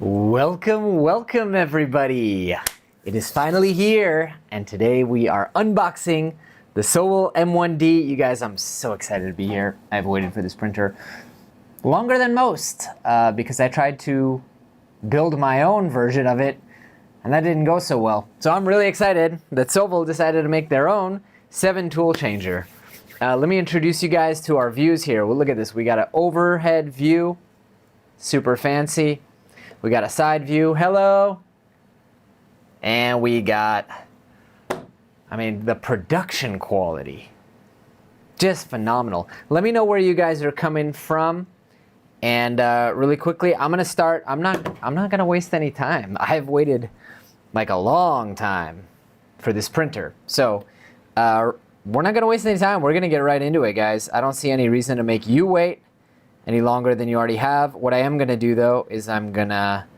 Welcome, welcome everybody. It is finally here, and today we are unboxing the Sovol M1D. You guys, I'm so excited to be here. I've waited for this printer longer than most because I tried to build my own version of it, and that didn't go so well. So I'm really excited that Sovol decided to make their own 7-tool changer. Let me introduce you guys to our views here. Well, look at this. We got an overhead view, super fancy. We got a side view, hello. And we got, the production quality, just phenomenal. Let me know where you guys are coming from. And really quickly, I'm gonna start, I'm not gonna waste any time. I've waited like a long time for this printer. So we're not gonna waste any time. We're gonna get right into it, guys. I don't see any reason to make you wait any longer than you already have. What I am gonna do though is I'm gonna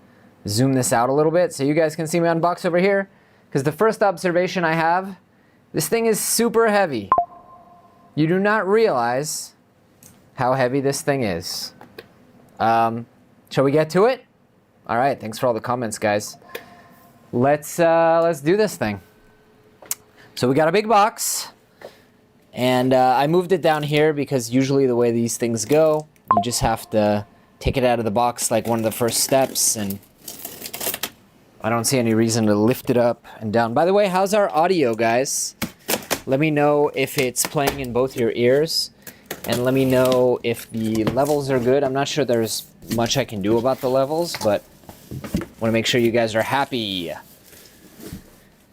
zoom this out a little bit so you guys can see me unbox over here. Because the first observation I have, this thing is super heavy. You do not realize how heavy this thing is. Shall we get to it? All right, thanks for all the comments, guys. Let's do this thing. So we got a big box, and I moved it down here because usually the way these things go, you just have to take it out of the box like one of the first steps, and I don't see any reason to lift it up and down. By the way, how's our audio, guys? Let me know if it's playing in both your ears, and let me know if the levels are good. I'm not sure there's much I can do about the levels, but I want to make sure you guys are happy.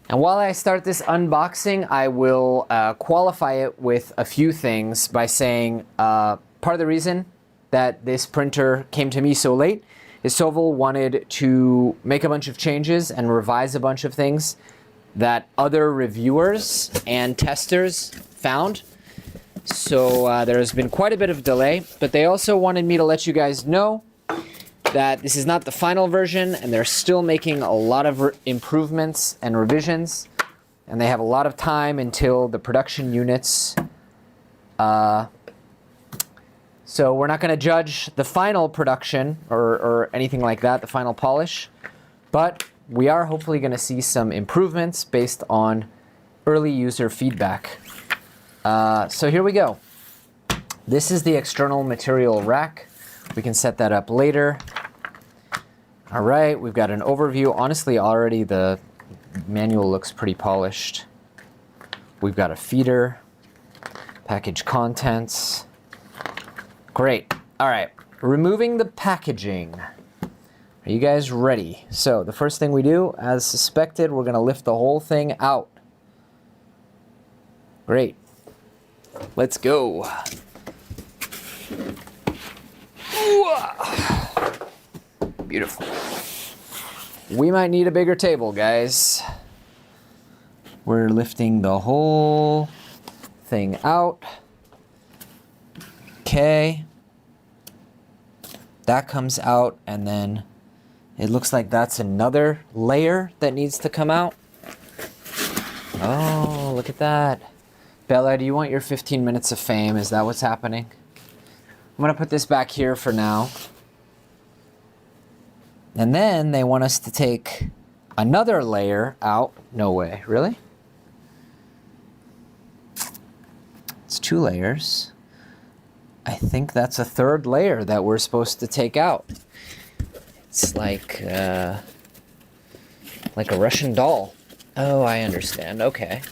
And while I start this unboxing, I will qualify it with a few things by saying part of the reason that this printer came to me so late is Sovol wanted to make a bunch of changes and revise a bunch of things that other reviewers and testers found. So there's been quite a bit of delay, but they also wanted me to let you guys know that this is not the final version, and they're still making a lot of improvements and revisions, and they have a lot of time until the production units. So we're not going to judge the final production or anything like that, the final polish, but we are hopefully going to see some improvements based on early user feedback. So here we go. This is the external material rack. We can set that up later. All right, we've got an overview. Honestly, already the manual looks pretty polished. We've got a feeder, package contents. Great. All right, removing the packaging. Are you guys ready? So the first thing we do, as suspected, we're gonna lift the whole thing out. Great. Let's go. Beautiful. We might need a bigger table, guys. We're lifting the whole thing out. Okay. That comes out, and then it looks like that's another layer that needs to come out. Oh, look at that. Bella, do you want your 15 minutes of fame? Is that what's happening? I'm gonna put this back here for now. And then they want us to take another layer out. No way, really? It's 2 layers. I think that's a 3rd layer that we're supposed to take out. It's like a Russian doll. Oh, I understand, okay.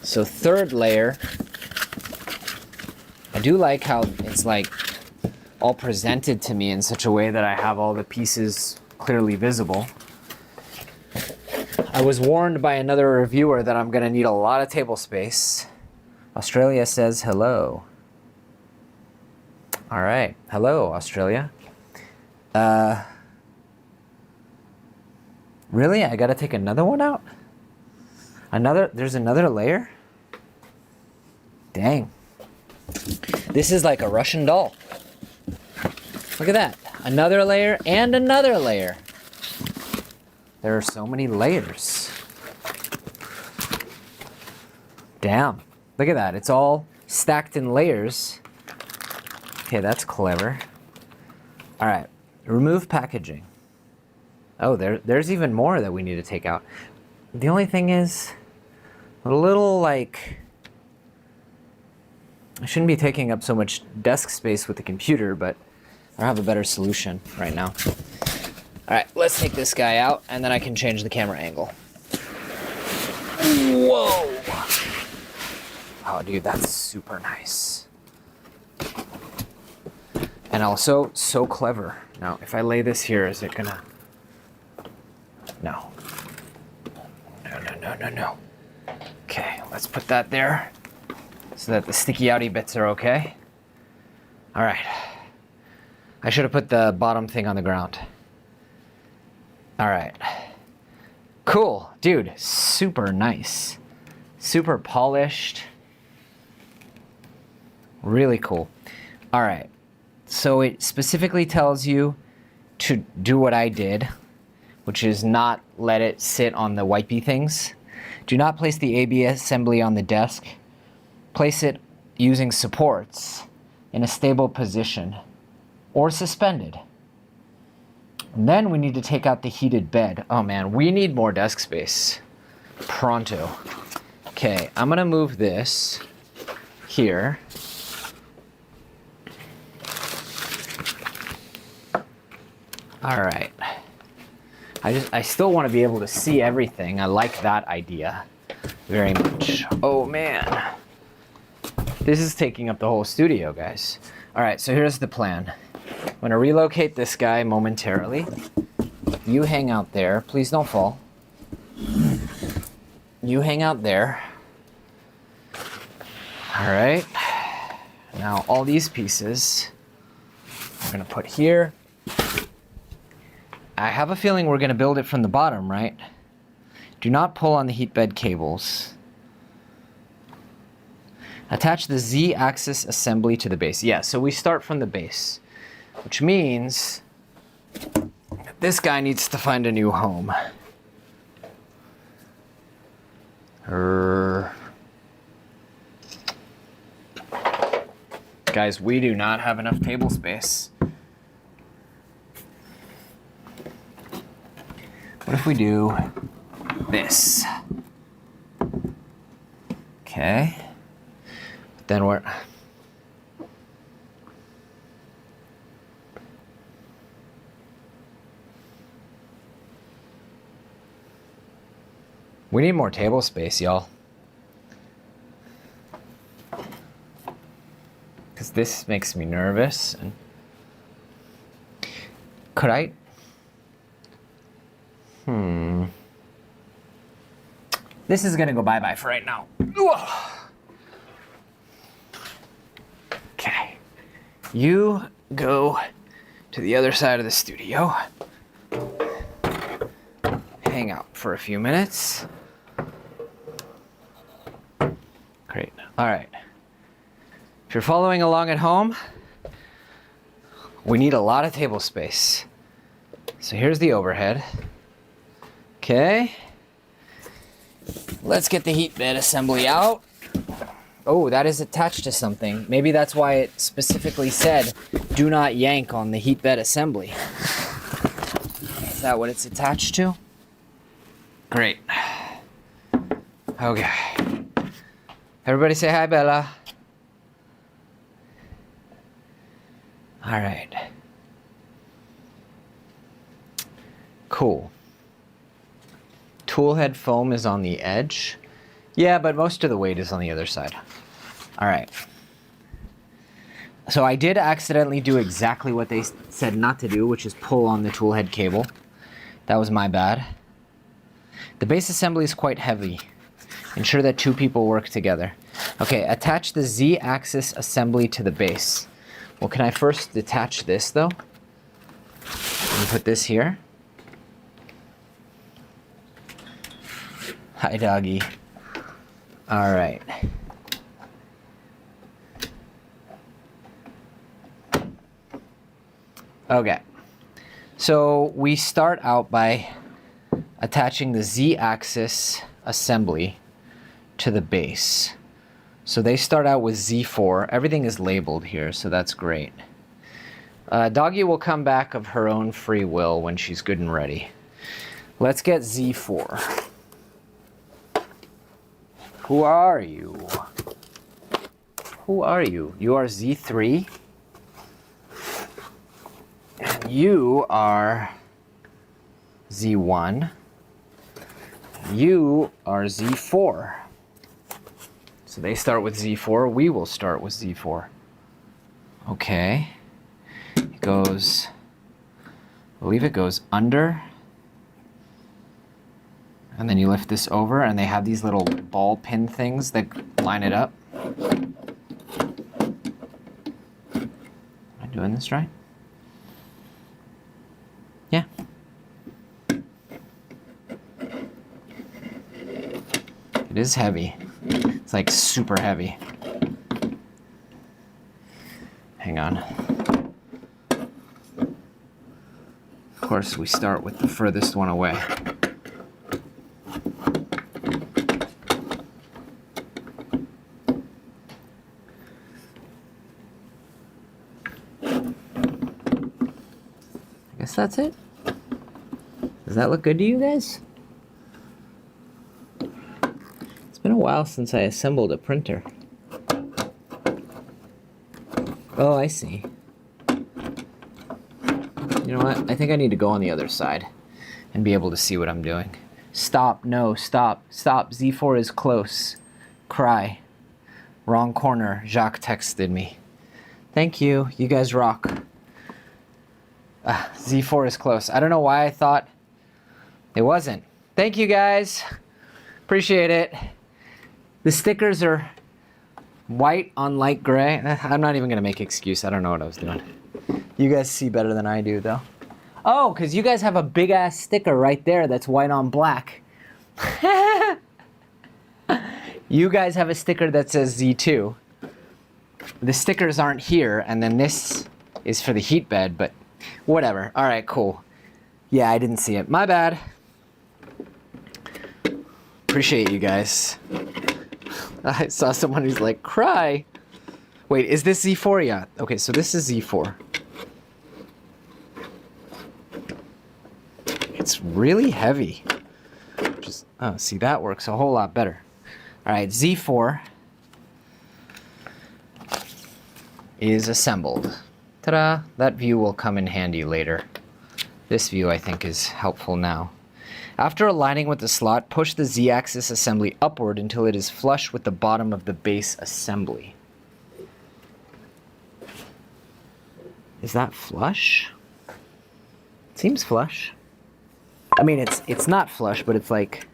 So 3rd layer, I do like how it's like all presented to me in such a way that I have all the pieces clearly visible. I was warned by another reviewer that I'm gonna need a lot of table space. Australia says hello. All right, hello, Australia. Really? I gotta take another one out? There's another layer? Dang. This is like a Russian doll. Look at that. Another layer and another layer. There are so many layers. Damn. Look at that. It's all stacked in layers. Okay, that's clever. All right. Remove packaging. Oh, there's even more that we need to take out. The only thing is a little like, I shouldn't be taking up so much desk space with the computer, but I have a better solution right now. All right, let's take this guy out and then I can change the camera angle. Whoa! Oh, dude, that's super nice. And also, so clever. Now, if I lay this here, is it gonna... No. No. Okay, let's put that there so that the sticky outy bits are okay. All right. I should have put the bottom thing on the ground. All right. Cool, dude, super nice. Super polished. Really cool. All right, so it specifically tells you to do what I did, which is not let it sit on the wipey things. Do not place the ABS assembly on the desk. Place it using supports in a stable position or suspended. And then we need to take out the heated bed. Oh man, we need more desk space. Pronto. Okay, I'm gonna move this here. All right. I still want to be able to see everything. I like that idea very much. Oh man. This is taking up the whole studio, guys. All right, so here's the plan. I'm gonna relocate this guy momentarily. You hang out there. Please don't fall. You hang out there. All right. Now all these pieces we're gonna put here. I have a feeling we're gonna build it from the bottom, right? Do not pull on the heat bed cables. Attach the Z-axis assembly to the base. Yeah, so we start from the base, which means this guy needs to find a new home. Guys, we do not have enough table space. What if we do this? Okay. Then we're... We need more table space, y'all. Because this makes me nervous. And could I... This is gonna go bye-bye for right now. Okay. You go to the other side of the studio. Hang out for a few minutes. Great. All right. If you're following along at home, we need a lot of table space. So here's the overhead. Okay. Let's get the heat bed assembly out. Oh, that is attached to something. Maybe that's why it specifically said, do not yank on the heat bed assembly. Is that what it's attached to? Great. Okay. Everybody say hi, Bella. All right. Cool. Tool head foam is on the edge. Yeah, but most of the weight is on the other side. All right. So I did accidentally do exactly what they said not to do, which is pull on the tool head cable. That was my bad. The base assembly is quite heavy. Ensure that two people work together. Okay, attach the Z-axis assembly to the base. Well, can I first detach this though? And put this here. Hi, doggy. All right. Okay. So we start out by attaching the Z-axis assembly to the base. So they start out with Z4. Everything is labeled here, so that's great. Doggy will come back of her own free will when she's good and ready. Let's get Z4. Who are you? Who are you? You are Z3. And you are Z1. You are Z4. So they start with Z4. We will start with Z4. Okay. It goes, I believe it goes under. And then you lift this over, and they have these little ball pin things that line it up. Am I doing this right? Yeah. It is heavy. It's like super heavy. Hang on. Of course, we start with the furthest one away. I guess that's it. Does that look good to you guys? It's been a while since I assembled a printer. Oh, I see. You know what? I think I need to go on the other side and be able to see what I'm doing. Stop, no, stop, stop. Z4 is close. Cry. Wrong corner. Jacques texted me. Thank you. You guys rock. Z4 is close. I don't know why I thought it wasn't. Thank you guys. Appreciate it. The stickers are white on light gray. I'm not even going to make excuse. I don't know what I was doing. You guys see better than I do, though. Oh, because you guys have a big-ass sticker right there that's white on black. You guys have a sticker that says Z2. The stickers aren't here, and then this is for the heat bed, but whatever. All right, cool. Yeah, I didn't see it. My bad. Appreciate you guys. I saw someone who's like, cry. Wait, is this Z4? Yeah. Okay, so this is Z4. It's really heavy. Just, oh, see, that works a whole lot better. All right, Z4 is assembled. Ta-da! That view will come in handy later. This view, I think, is helpful now. After aligning with the slot, push the Z-axis assembly upward until it is flush with the bottom of the base assembly. Is that flush? It seems flush. I mean, it's not flush, but it's like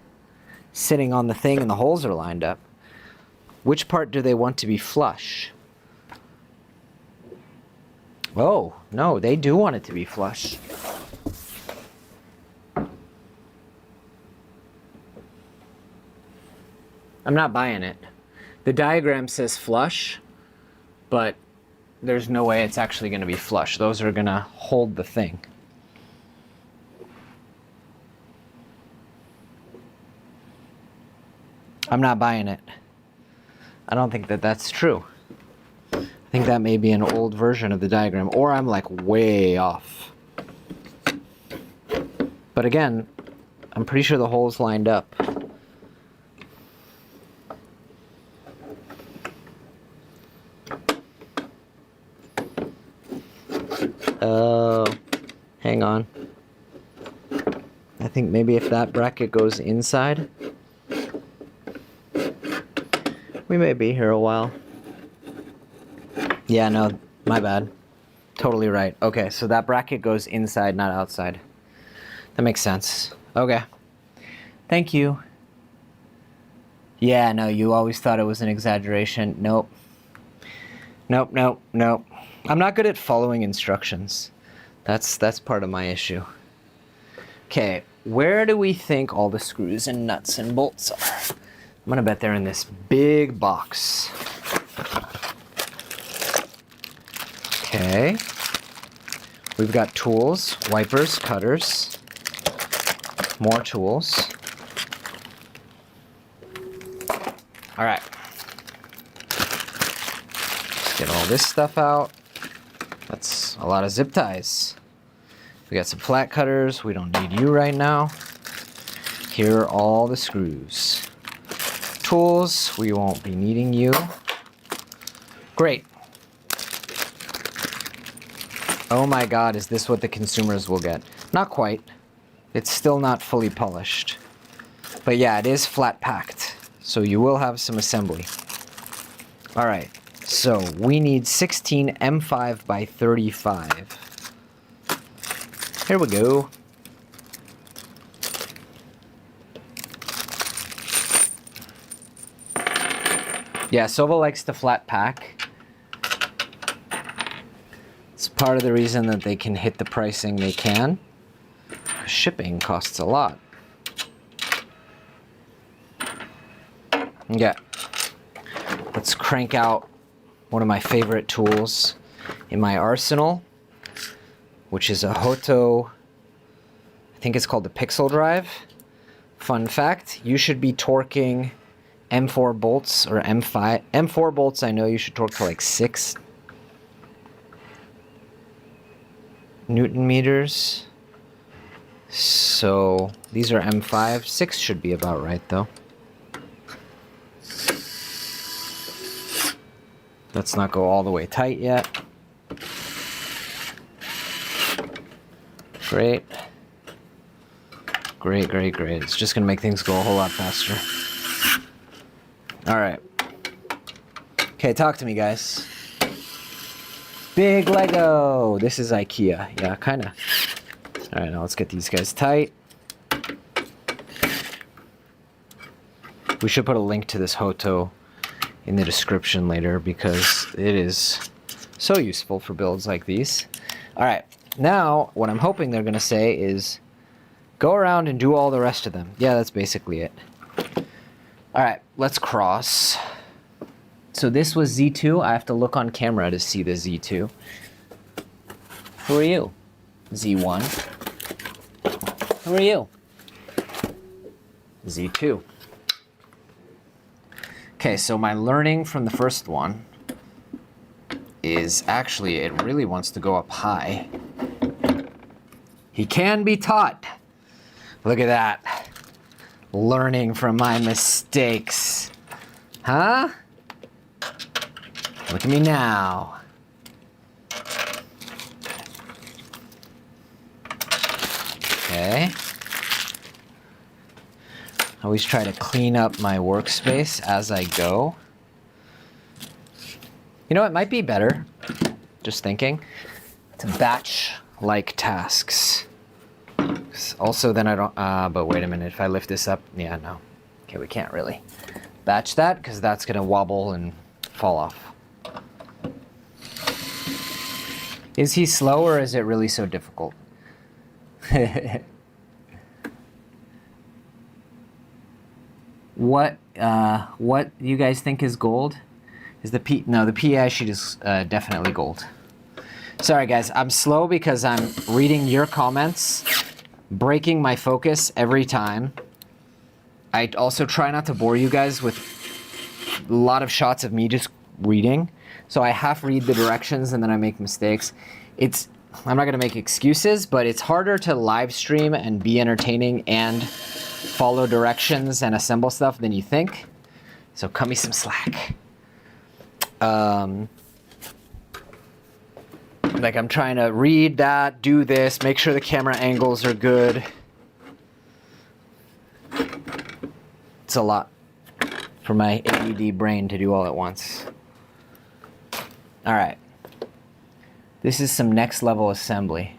sitting on the thing and the holes are lined up. Which part do they want to be flush? Oh, no, they do want it to be flush. I'm not buying it. The diagram says flush, but there's no way it's actually going to be flush. Those are going to hold the thing. I'm not buying it. I don't think that that's true. I think that may be an old version of the diagram, or I'm like way off. But again, I'm pretty sure the holes lined up. Oh, hang on. I think maybe if that bracket goes inside, we may be here a while. Yeah, no, my bad. Totally right. Okay, so that bracket goes inside, not outside. That makes sense. Okay. Thank you. Yeah, no, you always thought it was an exaggeration. Nope. Nope, nope, nope. I'm not good at following instructions. That's part of my issue. Okay, where do we think all the screws and nuts and bolts are? I'm gonna bet they're in this big box. Okay. We've got tools, wipers, cutters, more tools. All right. Let's get all this stuff out. That's a lot of zip ties. We got some flat cutters. We don't need you right now. Here are all the screws. Tools, we won't be needing you. Great. Oh my God, is this what the consumers will get? Not quite. It's still not fully polished. But yeah, it is flat packed. So you will have some assembly. All right, so we need 16 M5 by 35. Here we go. Yeah, Sovol likes to flat pack. It's part of the reason that they can hit the pricing they can. Shipping costs a lot. Yeah. Let's crank out one of my favorite tools in my arsenal, which is a Hoto, I think it's called the Pixel Drive. Fun fact, you should be torquing M4 bolts or M5. M4 bolts, I know you should torque to like 6 Newton meters. So these are M5. 6 should be about right though. Let's not go all the way tight yet. Great. Great, great, great. It's just gonna make things go a whole lot faster. All right. Okay, talk to me, guys. Big Lego. This is IKEA. Yeah, kind of. All right, now let's get these guys tight. We should put a link to this Hoto in the description later because it is so useful for builds like these. All right, now what I'm hoping they're gonna say is go around and do all the rest of them. Yeah, that's basically it. All right, let's cross. So this was Z2. I have to look on camera to see the Z2. Who are you? Z1. Who are you? Z2. Okay, so my learning from the first one is actually it really wants to go up high. He can be taught. Look at that. Learning from my mistakes. Huh? Look at me now. Okay. I always try to clean up my workspace as I go. You know, it might be better, just thinking, to batch like tasks. Also, then I don't, but wait a minute, if I lift this up, yeah, no. Okay, we can't really batch that because that's gonna wobble and fall off. Is he slow or is it really so difficult? What do you guys think is gold? Is the no, the PI sheet is definitely gold. Sorry guys, I'm slow because I'm reading your comments, breaking my focus every time. I also try not to bore you guys with a lot of shots of me just reading. So I half read the directions and then I make mistakes. I'm not gonna make excuses, but it's harder to live stream and be entertaining and follow directions and assemble stuff than you think. So cut me some slack. Like I'm trying to read that, do this, make sure the camera angles are good. It's a lot for my ADD brain to do all at once. All right. This is some next level assembly.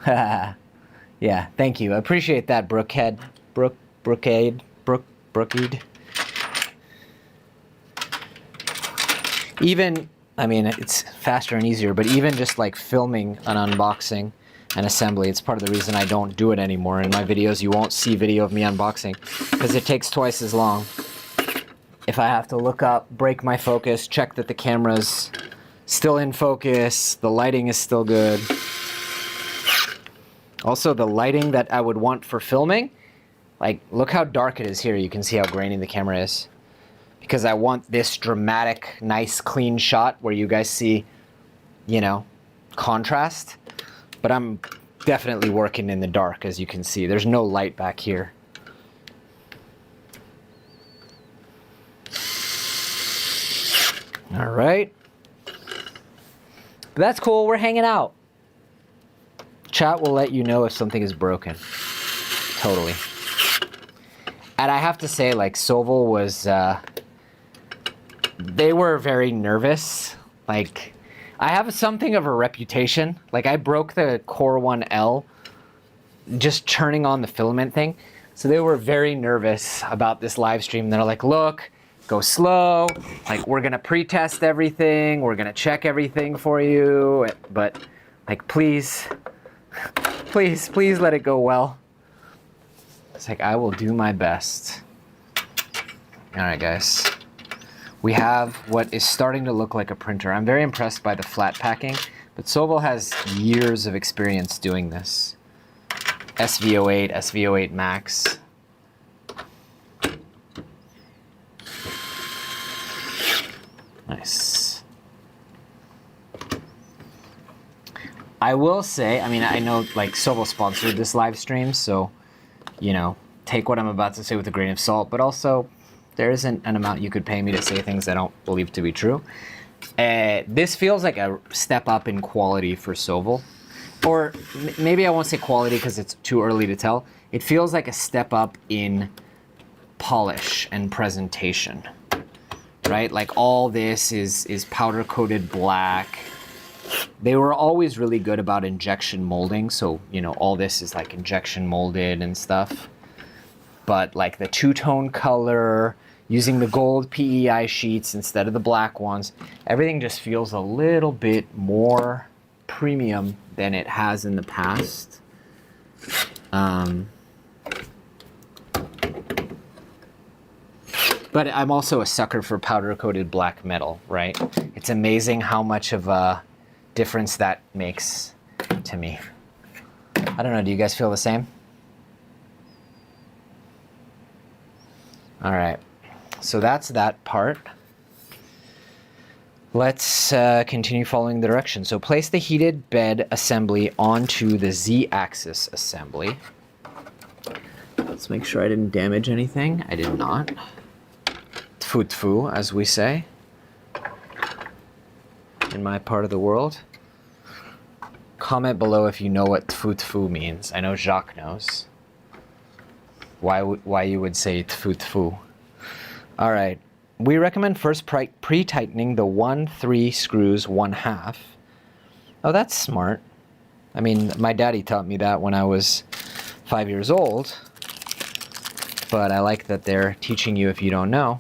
Yeah, thank you. I appreciate that, Brookhead. Brookade. Even, I mean, it's faster and easier, but even just like filming an unboxing and assembly, it's part of the reason I don't do it anymore. In my videos, you won't see video of me unboxing because it takes twice as long. If I have to look up, break my focus, check that the camera's still in focus, the lighting is still good. Also, the lighting that I would want for filming, like, look how dark it is here. You can see how grainy the camera is. Because I want this dramatic, nice, clean shot where you guys see you know, contrast, but I'm definitely working in the dark, as you can see. There's no light back here. All right. But that's cool, we're hanging out. Chat will let you know if something is broken. Totally. And I have to say, like, Sovol was, they were very nervous. Like, I have something of a reputation. Like, I broke the Core 1L just turning on the filament thing. So they were very nervous about this live stream. They're like, look, go slow. Like, we're gonna pre-test everything. We're gonna check everything for you. But, like, please, please, please let it go well. It's like, I will do my best. All right, guys. We have what is starting to look like a printer. I'm very impressed by the flat packing, but Sovol has years of experience doing this. SV08, SV08 Max. Nice. I will say, I mean, I know like Sovol sponsored this live stream, so, you know, take what I'm about to say with a grain of salt, but also there isn't an amount you could pay me to say things I don't believe to be true. This feels like a step up in quality for Sovol. Or maybe I won't say quality because it's too early to tell. It feels like a step up in polish and presentation, right? Like all this is powder coated black. They were always really good about injection molding. So, you know, all this is like injection molded and stuff. But like the two-tone color, using the gold PEI sheets instead of the black ones, everything just feels a little bit more premium than it has in the past. But I'm also a sucker for powder-coated black metal, right? It's amazing how much of a difference that makes to me. I don't know, do you guys feel the same? All right, so that's that part. Let's continue following the directions. So place the heated bed assembly onto the Z-axis assembly. Let's make sure I didn't damage anything. I did not. Tfu tfu, as we say in my part of the world. Comment below if you know what tfu tfu means. I know Jacques knows. Why you would say tfu tfu. All right. We recommend first pre-tightening the 1-3 screws 1/2. Oh, that's smart. I mean, my daddy taught me that when I was 5 years old. But I like that they're teaching you if you don't know.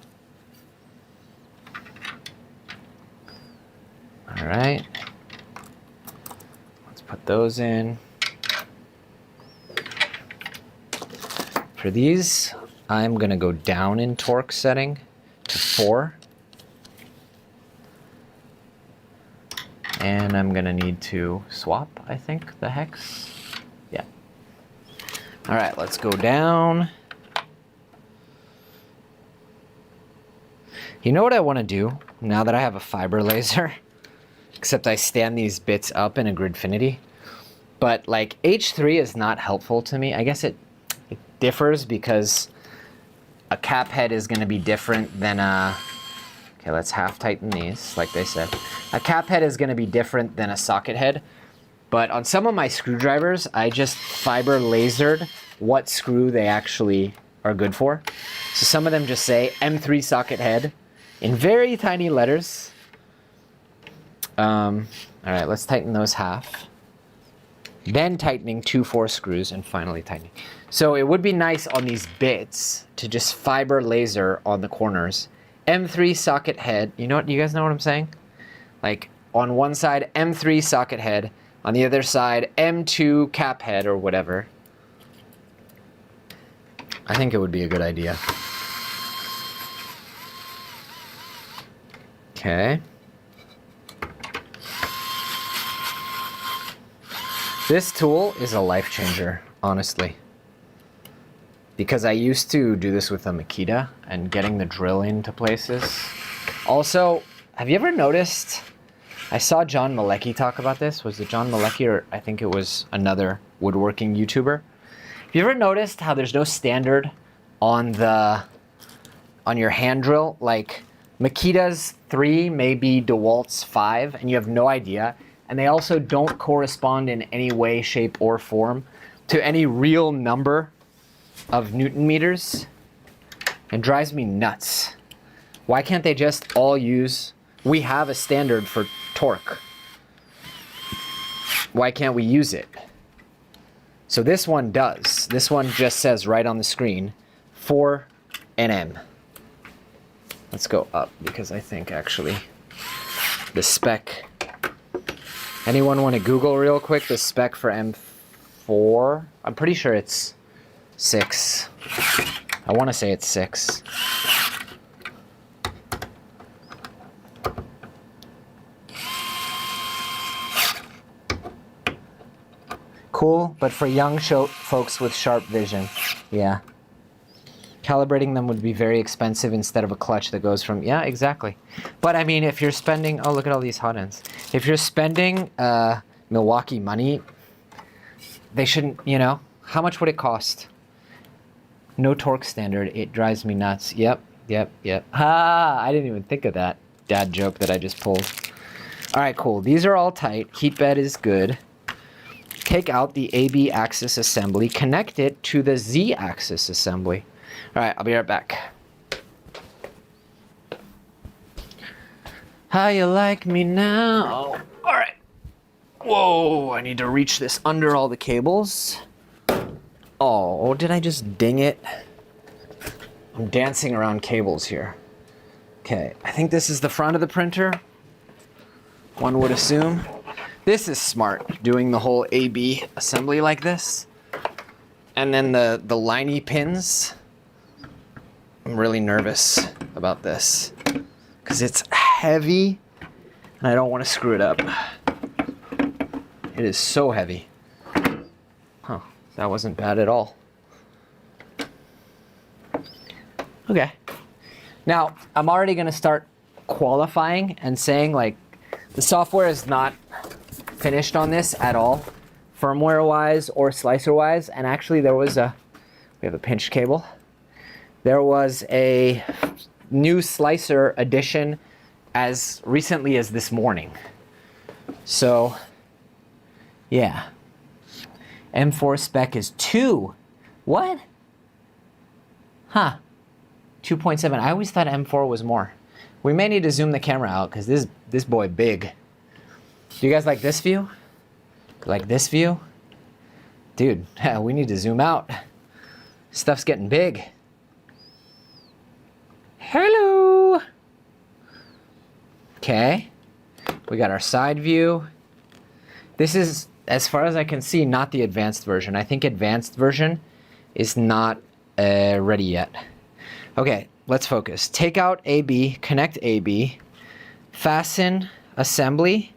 All right. Let's put those in. For these, I'm going to go down in torque setting to 4. And I'm going to need to swap, I think, the hex. Yeah. All right, let's go down. You know what I want to do now that I have a fiber laser? Except I stand these bits up in a Gridfinity. But like H3 is not helpful to me. I guess it differs because a cap head is going to be different than a... Okay, let's half tighten these, like they said. A cap head is going to be different than a socket head. But on some of my screwdrivers, I just fiber lasered what screw they actually are good for. So some of them just say M3 socket head in very tiny letters. All right, let's tighten those half. Then tightening 2-4 screws and finally tightening. So it would be nice on these bits to just fiber laser on the corners. M3 socket head, you guys know what I'm saying? Like on one side, M3 socket head, on the other side, M2 cap head or whatever. I think it would be a good idea. Okay. This tool is a life changer, honestly. Because I used to do this with a Makita and getting the drill into places. Also, have you ever noticed I saw John Malecki talk about this. Was it John Malecki, or I think it was another woodworking YouTuber? Have you ever noticed how there's no standard on your hand drill? Like Makita's 3 may be DeWalt's 5, and you have no idea. And they also don't correspond in any way, shape, or form to any real number of Newton meters. It drives me nuts. Why can't they just all use... We have a standard for torque. Why can't we use it? So this one does. This one just says right on the screen, 4 Nm. Let's go up because I think actually the spec... Anyone want to Google real quick the spec for M4? I'm pretty sure it's 6. I want to say it's 6. Cool, but for young folks with sharp vision, yeah. Calibrating them would be very expensive instead of a clutch that goes from, yeah, exactly. But I mean, if you're spending, oh, look at all these hot ends. If you're spending Milwaukee money, they shouldn't, you know, how much would it cost? No torque standard, it drives me nuts. Yep. Ah, I didn't even think of that dad joke that I just pulled. All right, cool, these are all tight. Heat bed is good. Take out the AB axis assembly, connect it to the Z axis assembly. All right, I'll be right back. How you like me now? All right. Whoa, I need to reach this under all the cables. Oh, did I just ding it? I'm dancing around cables here. Okay, I think this is the front of the printer. One would assume. This is smart, doing the whole AB assembly like this. And then the liney pins. I'm really nervous about this because it's heavy and I don't want to screw it up. It is so heavy. Huh, that wasn't bad at all. Okay. Now, I'm already going to start qualifying and saying like the software is not finished on this at all, firmware wise or slicer wise. And actually there was we have a pinch cable. There was a new slicer addition as recently as this morning. So yeah, M4 spec is 2. What? Huh, 2.7. I always thought M4 was more. We may need to zoom the camera out because this boy big. Do you guys like this view? Like this view? Dude, we need to zoom out. Stuff's getting big. Hello! Okay, we got our side view. This is, as far as I can see, not the advanced version. I think advanced version is not ready yet. Okay, let's focus. Take out AB, connect AB, fasten assembly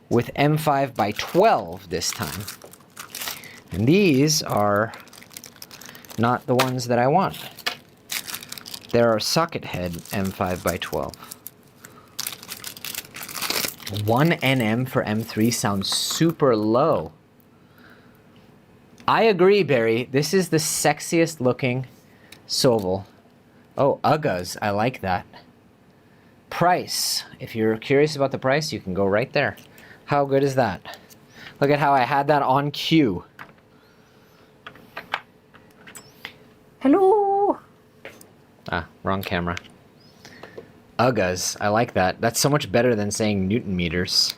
with M5 by 12 this time. And these are not the ones that I want. There are socket head M5 by 12. 1 Nm for M3 sounds super low. I agree, Barry. This is the sexiest looking Sovol. Oh, Uggas, I like that. Price. If you're curious about the price, you can go right there. How good is that? Look at how I had that on cue. Hello. Ah, wrong camera. Uggas, I like that. That's so much better than saying Newton meters.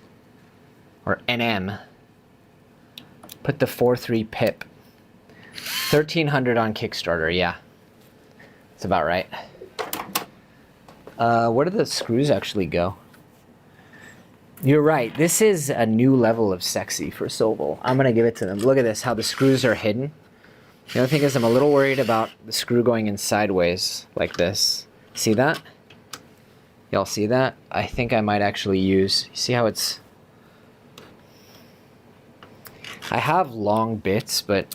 Or NM. Put the 4.3 pip. 1,300 on Kickstarter, yeah. That's about right. Where do the screws actually go? You're right. This is a new level of sexy for Sovol. I'm going to give it to them. Look at this, how the screws are hidden. The other thing is I'm a little worried about the screw going in sideways like this. See that? Y'all see that? I think I might actually use... See how it's... I have long bits, but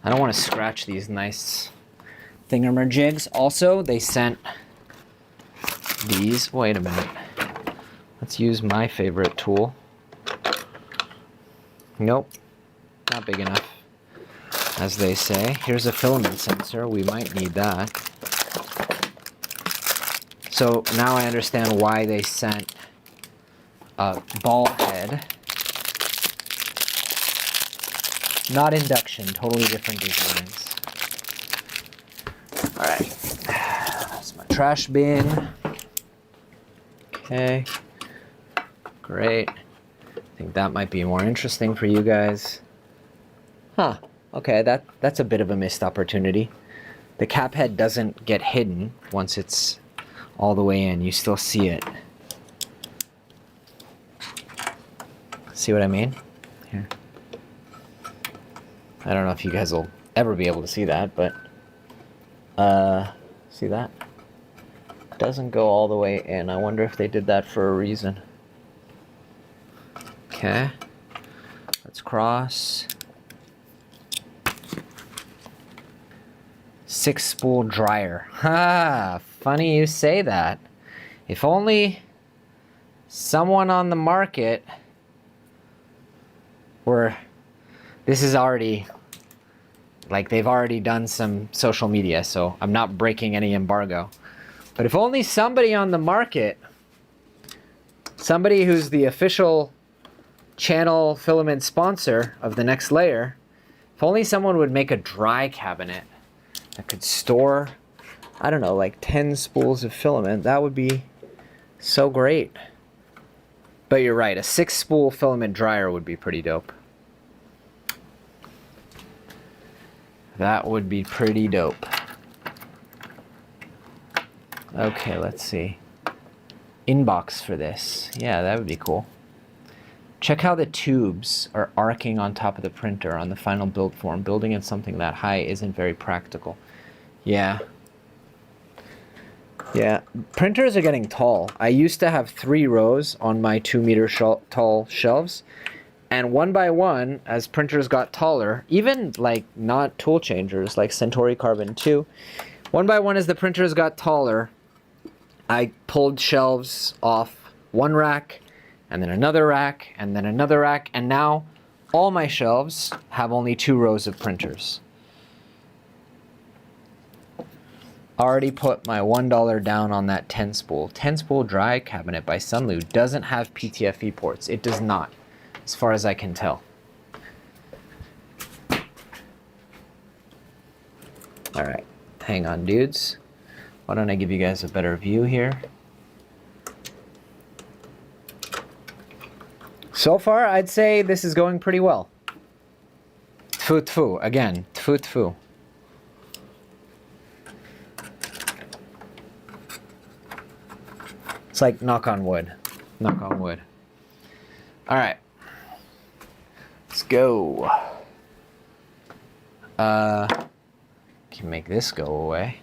I don't want to scratch these nice thingamajiggies. Also, they sent these... Wait a minute. Let's use my favorite tool. Nope, not big enough, as they say. Here's a filament sensor. We might need that. So now I understand why they sent a ball head. Not induction, totally different designs. All right, that's my trash bin. Okay, great. I think that might be more interesting for you guys. Huh, okay, that's a bit of a missed opportunity. The cap head doesn't get hidden once it's all the way in. You still see it. See what I mean? Here. I don't know if you guys will ever be able to see that, but see that? Doesn't go all the way in. I wonder if they did that for a reason. Okay. Let's cross. 6-spool dryer. Ha! Funny you say that. If only someone on the market were... This is already... Like, they've already done some social media, so I'm not breaking any embargo. But if only somebody on the market, somebody who's the official channel filament sponsor of the next layer, if only someone would make a dry cabinet that could store, I don't know, like 10 spools of filament, that would be so great. But you're right, a 6-spool filament dryer would be pretty dope. That would be pretty dope. Okay, let's see. Inbox for this. Yeah, that would be cool. Check how the tubes are arcing on top of the printer on the final build form. Building in something that high isn't very practical. Yeah. Yeah, printers are getting tall. I used to have 3 rows on my 2-meter tall shelves. And one by one, as printers got taller, even like not tool changers like Centauri Carbon 2, one by one as the printers got taller, I pulled shelves off one rack, and then another rack, and then another rack, and now all my shelves have only 2 rows of printers. Already put my $1 down on that 10-spool. 10-spool dry cabinet by Sunlu doesn't have PTFE ports. It does not, as far as I can tell. All right, hang on, dudes. Why don't I give you guys a better view here? So far, I'd say this is going pretty well. Tfu tfu, again, tfu tfu. It's like knock on wood. Knock on wood. All right. Let's go. Can make this go away.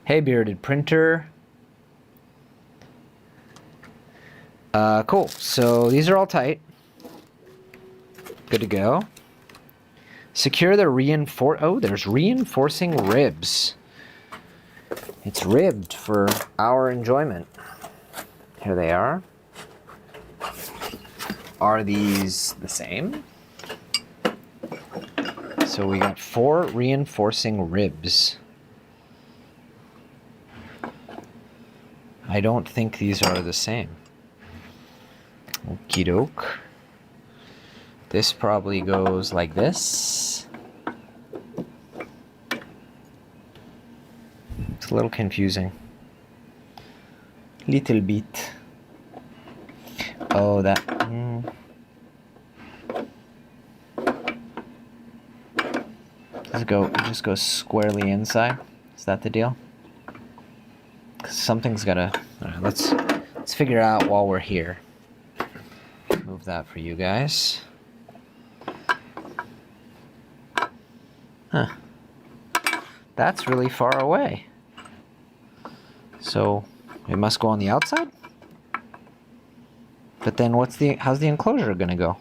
Hey, bearded printer. Cool. So these are all tight. Good to go. Secure the oh, there's reinforcing ribs. It's ribbed for our enjoyment. Here they are. Are these the same? So we got 4 reinforcing ribs. I don't think these are the same. Okie doke. This probably goes like this. It's a little confusing. Little bit. Oh, that. Just go squarely inside. Is that the deal? 'Cause something's gotta. All right, let's figure it out while we're here. Move that for you guys. Huh. That's really far away. So it must go on the outside? But then how's the enclosure gonna go?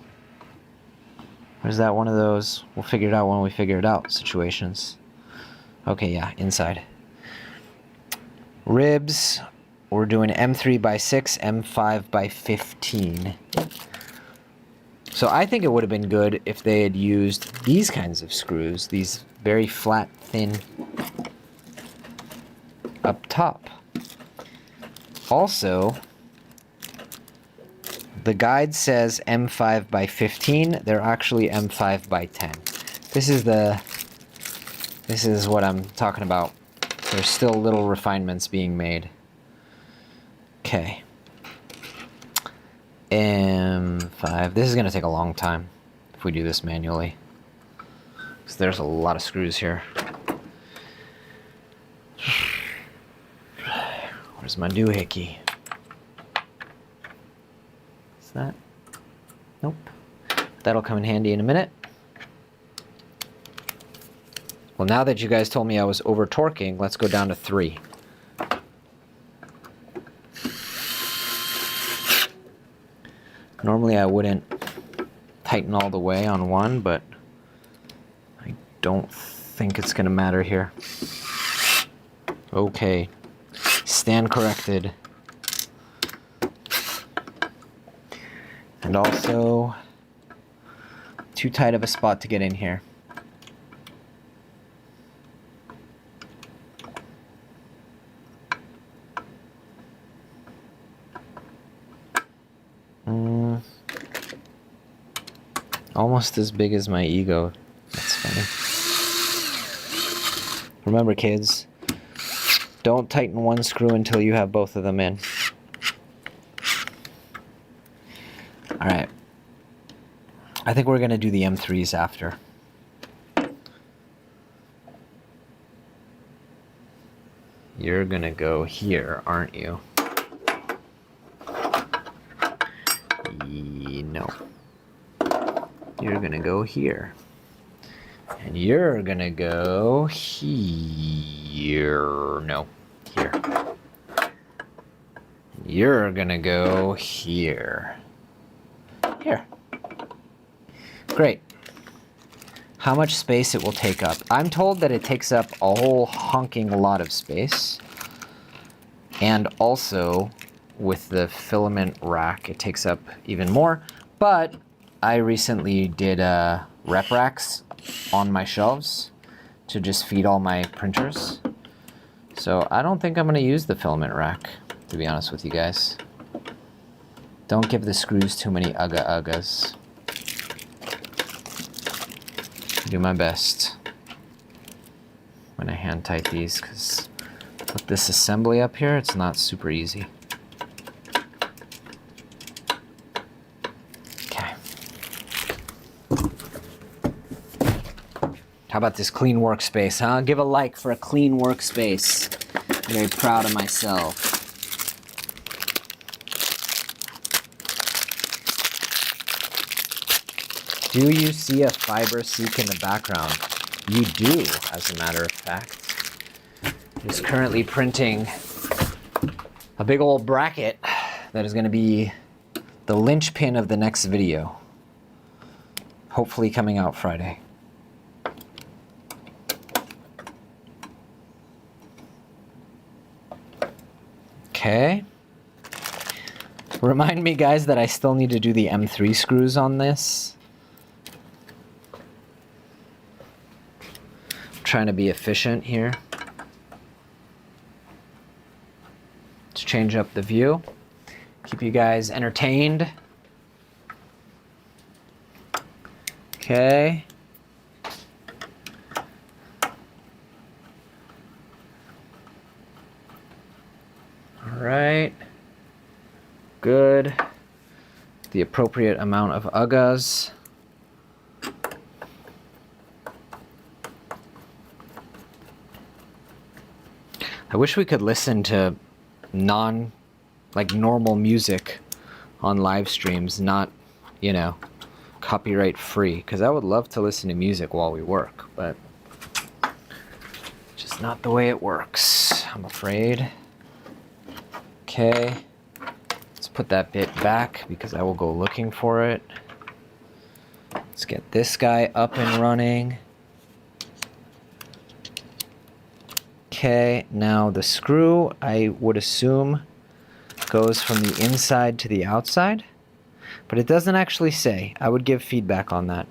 Or is that one of those we'll figure it out when we figure it out situations? Okay, yeah, inside. Ribs, we're doing M3x6, M5x15. So I think it would have been good if they had used these kinds of screws, these very flat, thin, up top. Also, the guide says M5x15. They're actually M5x10. This is what I'm talking about. There's still little refinements being made. Okay. M5. This is going to take a long time if we do this manually, because there's a lot of screws here. Where's my doohickey? Is that? Nope. That'll come in handy in a minute. Well, now that you guys told me I was over torquing, let's go down to 3. Normally I wouldn't tighten all the way on 1, but I don't think it's going to matter here. Okay. Stand corrected. And also, too tight of a spot to get in here. Almost as big as my ego. That's funny. Remember, kids, don't tighten one screw until you have both of them in. Alright. I think we're going to do the M3s after. You're going to go here, aren't you? No. You're going to go here. And you're going to go here. No, here. You're going to go here. Here. Great. How much space it will take up? I'm told that it takes up a whole honking lot of space. And also, with the filament rack, it takes up even more. But I recently did rep racks on my shelves to just feed all my printers. So I don't think I'm going to use the filament rack, to be honest with you guys. Don't give the screws too many uggas. Do my best when I hand tight these, because with this assembly up here, it's not super easy. Okay. How about this clean workspace, huh? Give a like for a clean workspace. I'm very proud of myself. Do you see a fiber seek in the background? You do, as a matter of fact. It's currently printing a big old bracket that is going to be the linchpin of the next video. Hopefully coming out Friday. Okay. Remind me, guys, that I still need to do the M3 screws on this. Trying to be efficient here to change up the view, keep you guys entertained. Okay. All right. Good. The appropriate amount of uggas. I wish we could listen to normal music on live streams, not, you know, copyright free, because I would love to listen to music while we work, but just not the way it works, I'm afraid. Okay, let's put that bit back because I will go looking for it. Let's get this guy up and running. Okay, now the screw, I would assume, goes from the inside to the outside, but it doesn't actually say. I would give feedback on that.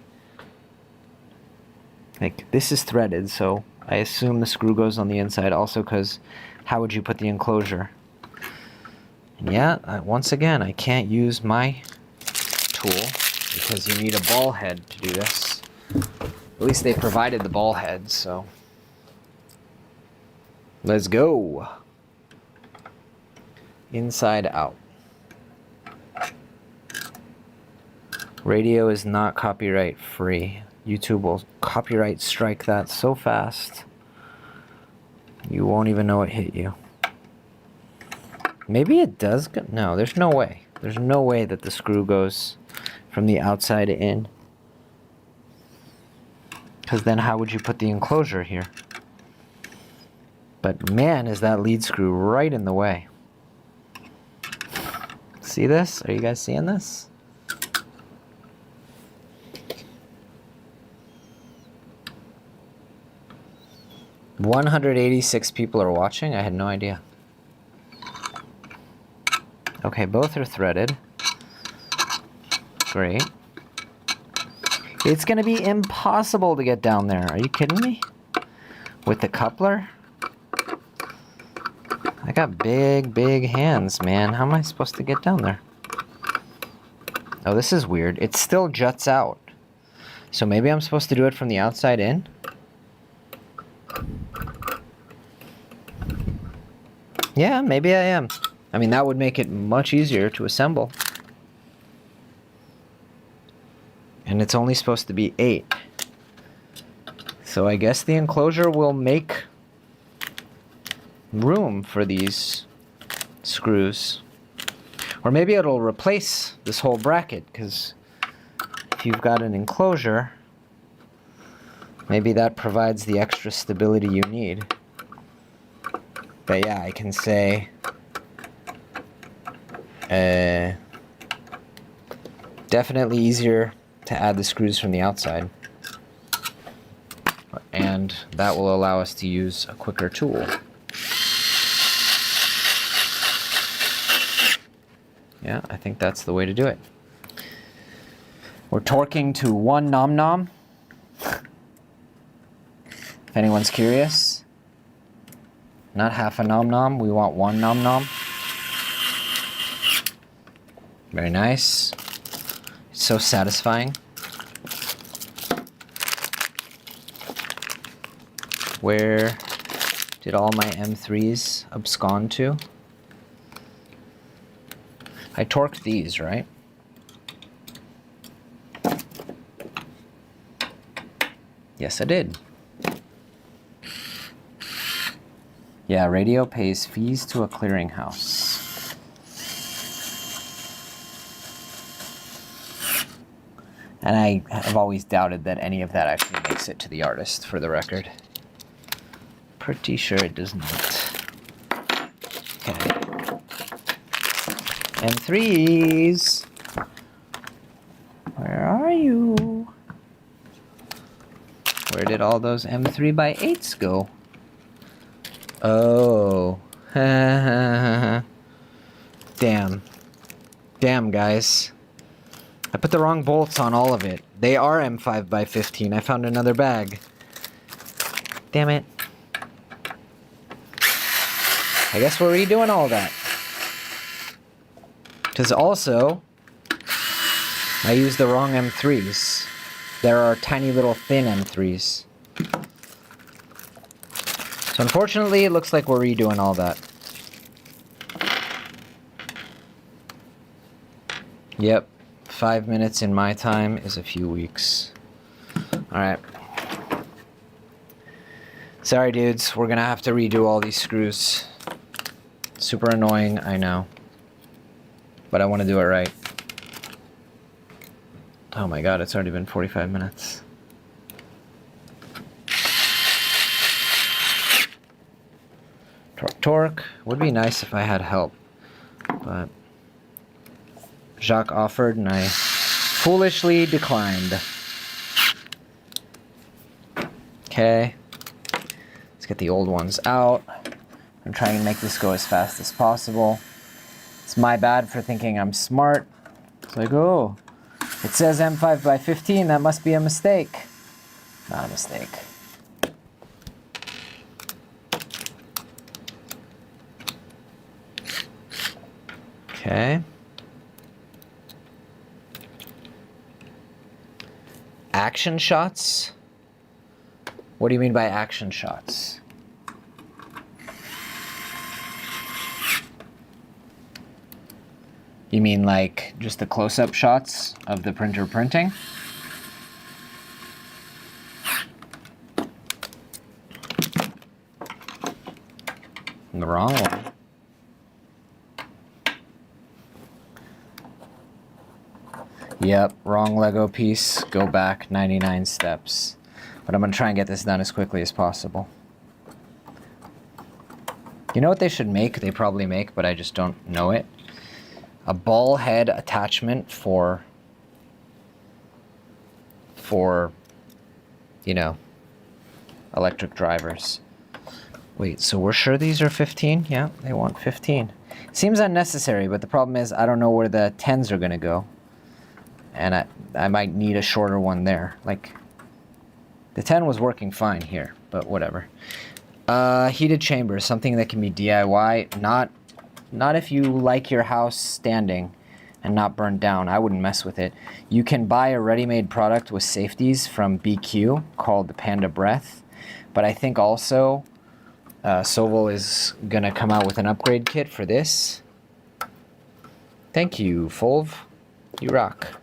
Like, this is threaded, so I assume the screw goes on the inside, also because how would you put the enclosure? And yeah, once again, I can't use my tool because you need a ball head to do this. At least they provided the ball head, so let's go. Inside out. Radio is not copyright free. YouTube will copyright strike that so fast you won't even know it hit you. Maybe it does go. No, there's no way. There's no way that the screw goes from the outside in. Because then how would you put the enclosure here? But man, is that lead screw right in the way. See this? Are you guys seeing this? $186 people are watching? I had no idea. Okay, both are threaded. Great. It's gonna be impossible to get down there. Are you kidding me? With the coupler? I got big, big hands, man. How am I supposed to get down there? Oh, this is weird. It still juts out. So maybe I'm supposed to do it from the outside in? Yeah, maybe I am. I mean, that would make it much easier to assemble. And it's only supposed to be 8. So I guess the enclosure will make room for these screws. Or maybe it'll replace this whole bracket, because if you've got an enclosure, maybe that provides the extra stability you need. But yeah, I can say definitely easier to add the screws from the outside, and that will allow us to use a quicker tool. Yeah, I think that's the way to do it. We're torquing to 1 nom nom, if anyone's curious. Not half a nom nom, we want 1 nom nom. Very nice. It's so satisfying. Where did all my M3s abscond to? I torqued these, right? Yes, I did. Yeah, radio pays fees to a clearinghouse. And I have always doubted that any of that actually makes it to the artist, for the record. Pretty sure it does not. Okay. M3s! Where are you? Where did all those M3x8s go? Oh. Damn. Damn, guys. I put the wrong bolts on all of it. They are M5x15. I found another bag. Damn it. I guess we're redoing all that. Because also, I used the wrong M3s. There are tiny little thin M3s. So unfortunately, it looks like we're redoing all that. Yep. 5 minutes in my time is a few weeks. Alright. Sorry, dudes. We're gonna have to redo all these screws. Super annoying, I know. But I want to do it right. Oh my god, it's already been 45 minutes. Torque, torque. Would be nice if I had help. But Jacques offered and I foolishly declined. Okay. It's get the old ones out. I'm trying to make this go as fast as possible. It's my bad for thinking I'm smart. It's like, oh, it says M5 by 15, that must be a mistake. Not a mistake. Okay. Action shots? What do you mean by action shots? You mean like just the close-up shots of the printer printing? The wrong one. Yep, wrong Lego piece. Go back 99 steps. But I'm gonna try and get this done as quickly as possible. You know what they should make? They probably make, but I just don't know it. A ball head attachment for, you know, electric drivers. Wait, so we're sure these are 15? Yeah, they want 15. Seems unnecessary, but the problem is I don't know where the 10s are gonna go. And I might need a shorter one there. Like, the 10 was working fine here, but whatever. Heated chambers, something that can be DIY, not if you like your house standing and not burned down. I wouldn't mess with it. You can buy a ready-made product with safeties from BQ called the Panda Breath, but I think also Sovol is gonna come out with an upgrade kit for this. Thank you, Fulv. You rock.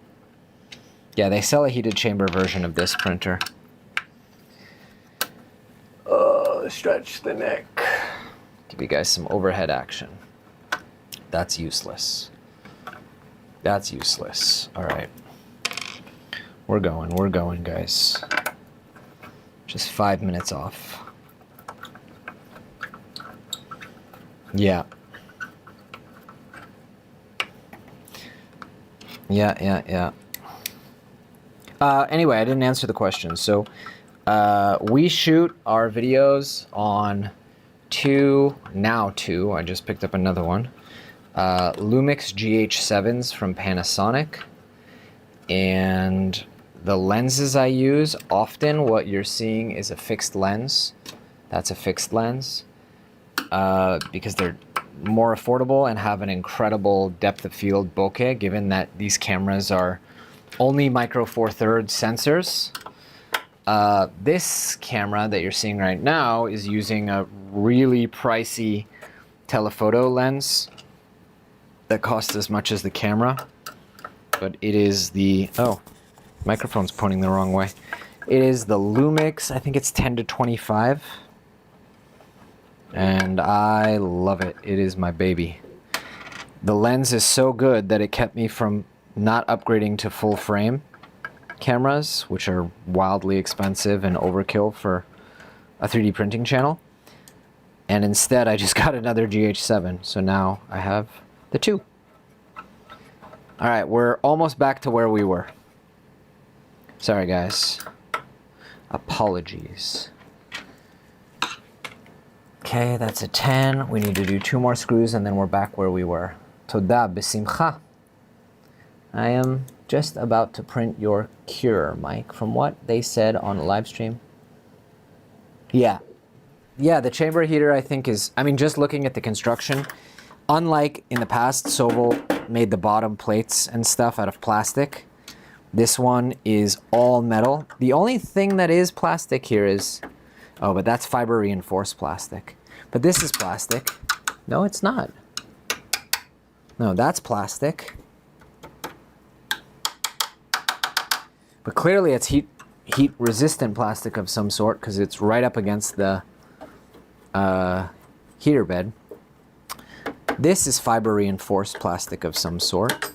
Yeah, they sell a heated chamber version of this printer. Stretch the neck. Give you guys some overhead action. That's useless. That's useless. All right. We're going, guys. Just 5 minutes off. Yeah. Yeah. Anyway, I didn't answer the question. So we shoot our videos on two, I just picked up another one, Lumix GH7s from Panasonic. And the lenses I use, often what you're seeing is a fixed lens. That's a fixed lens because they're more affordable and have an incredible depth of field bokeh, given that these cameras are only micro four thirds sensors. This camera that you're seeing right now is using a really pricey telephoto lens that costs as much as the camera, but it is the, oh, microphone's pointing the wrong way. It is the Lumix, I think it's 10 to 25, and I love it. It is my baby. The lens is so good that it kept me from not upgrading to full frame cameras, which are wildly expensive and overkill for a 3D printing channel. And instead, I just got another GH7, so now I have the two. All right, we're almost back to where we were. Sorry, guys. Apologies. Okay, that's a 10. We need to do 2 more screws, and then we're back where we were. Toda b'simcha. I am just about to print your cure, Mike, from what they said on a live stream. Yeah, the chamber heater, I think, is, I mean, just looking at the construction, unlike in the past, Sovol made the bottom plates and stuff out of plastic. This one is all metal. The only thing that is plastic here is, oh, but that's fiber reinforced plastic. But this is plastic. No, it's not. No, that's plastic. But clearly it's heat resistant plastic of some sort because it's right up against the heater bed. This is fiber reinforced plastic of some sort.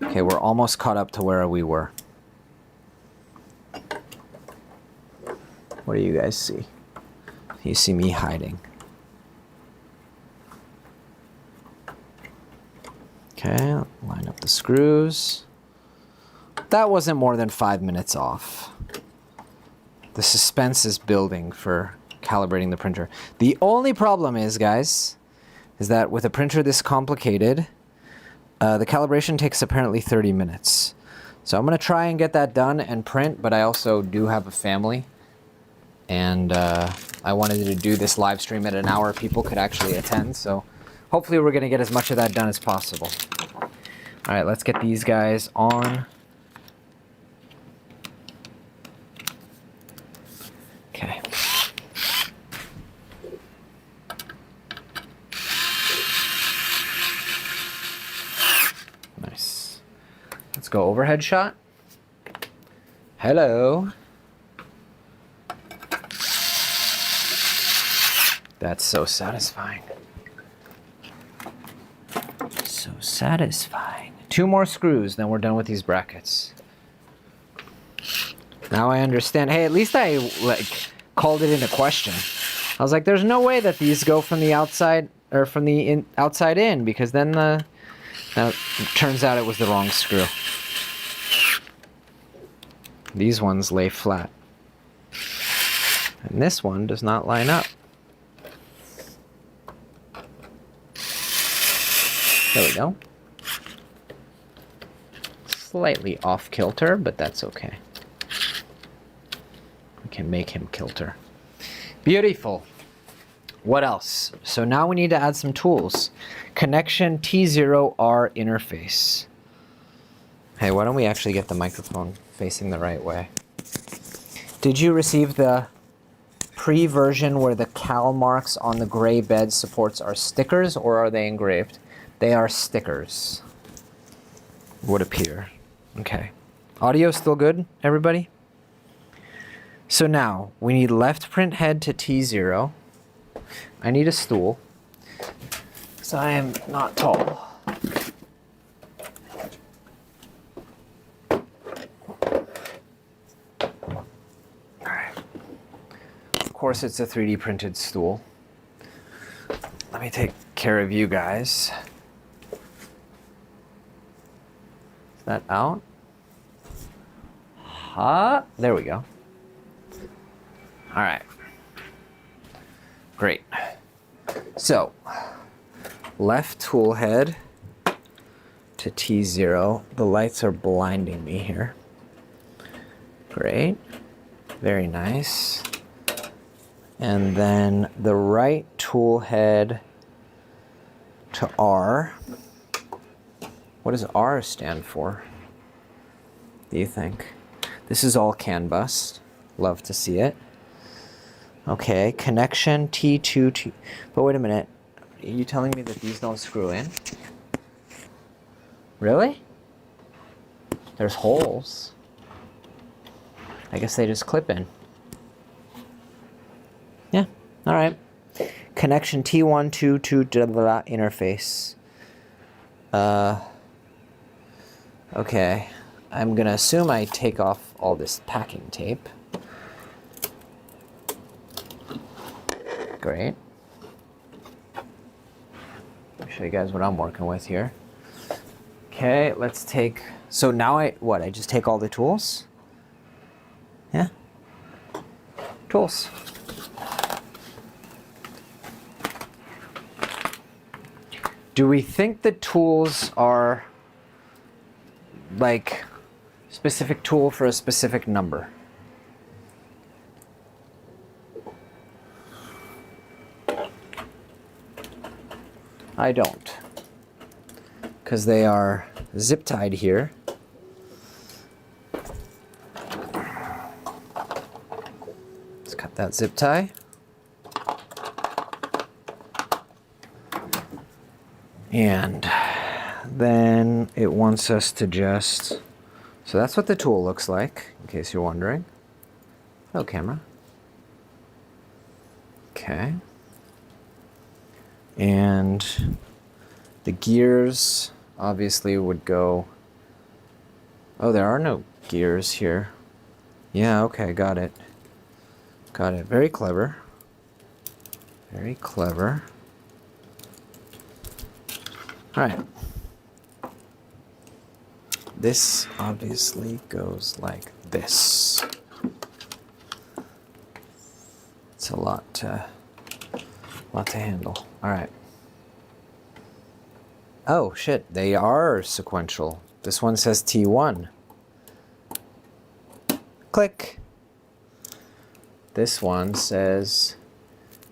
Okay, we're almost caught up to where we were. What do you guys see? You see me hiding. Okay, line up the screws. That wasn't more than 5 minutes off. The suspense is building for calibrating the printer. The only problem is, guys, is that with a printer this complicated, the calibration takes apparently 30 minutes. So I'm going to try and get that done and print, but I also do have a family. And I wanted to do this live stream at an hour people could actually attend. So hopefully we're going to get as much of that done as possible. All right, let's get these guys on. Okay. Nice. Let's go overhead shot. Hello. That's so satisfying. So satisfying. 2 more screws, then we're done with these brackets. Now I understand. Hey, at least I called it into question. I was like, there's no way that these go from the outside or from the outside in, because then now it turns out it was the wrong screw. These ones lay flat. And this one does not line up. There we go. Slightly off kilter, but that's okay. We can make him kilter. Beautiful. What else? So now we need to add some tools. Connection T0R interface. Hey, why don't we actually get the microphone facing the right way? Did you receive the pre-version where the cal marks on the gray bed supports are stickers, or are they engraved? They are stickers. Would appear. Okay. Audio still good, everybody? So now, we need left print head to T0. I need a stool, because I am not tall. Alright. Of course it's a 3D printed stool. Let me take care of you guys. Is that out? There we go. All right. Great. So, left tool head to T0. The lights are blinding me here. Great. Very nice. And then the right tool head to R. What does R stand for? Do you think? This is all CAN bus. Love to see it. Okay, connection T2 to... But wait a minute. Are you telling me that these don't screw in? Really? There's holes. I guess they just clip in. Yeah, all right. Connection T1 to interface. Okay. I'm gonna assume I take off all this packing tape. Great. Let me show you guys what I'm working with here. Okay, let's take... So now I just take all the tools? Yeah? Tools. Do we think the tools are like specific tool for a specific number? I don't, because they are zip tied here. Let's cut that zip tie. And then it wants us to just... So that's what the tool looks like, in case you're wondering. Hello, camera. Okay. And the gears obviously would go... Oh, there are no gears here. Yeah, okay, got it. Got it. Very clever. Very clever. All right. This obviously goes like this. It's a lot to handle. All right. Oh shit, they are sequential. This one says T1. Click. This one says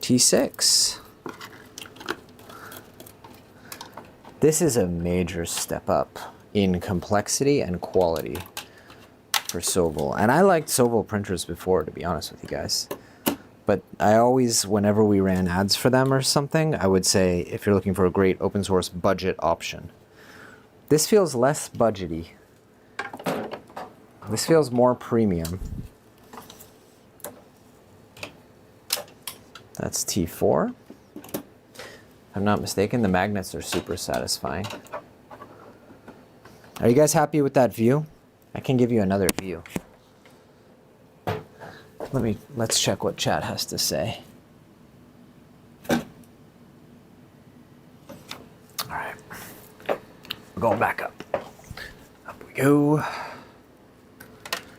T6. This is a major step up in complexity and quality for Sovol. And I liked Sovol printers before, to be honest with you guys. But I always, whenever we ran ads for them or something, I would say, if you're looking for a great open source budget option. This feels less budgety. This feels more premium. That's T4. If I'm not mistaken, the magnets are super satisfying. Are you guys happy with that view? I can give you another view. Let's check what chat has to say. All right, we're going back up. Up we go.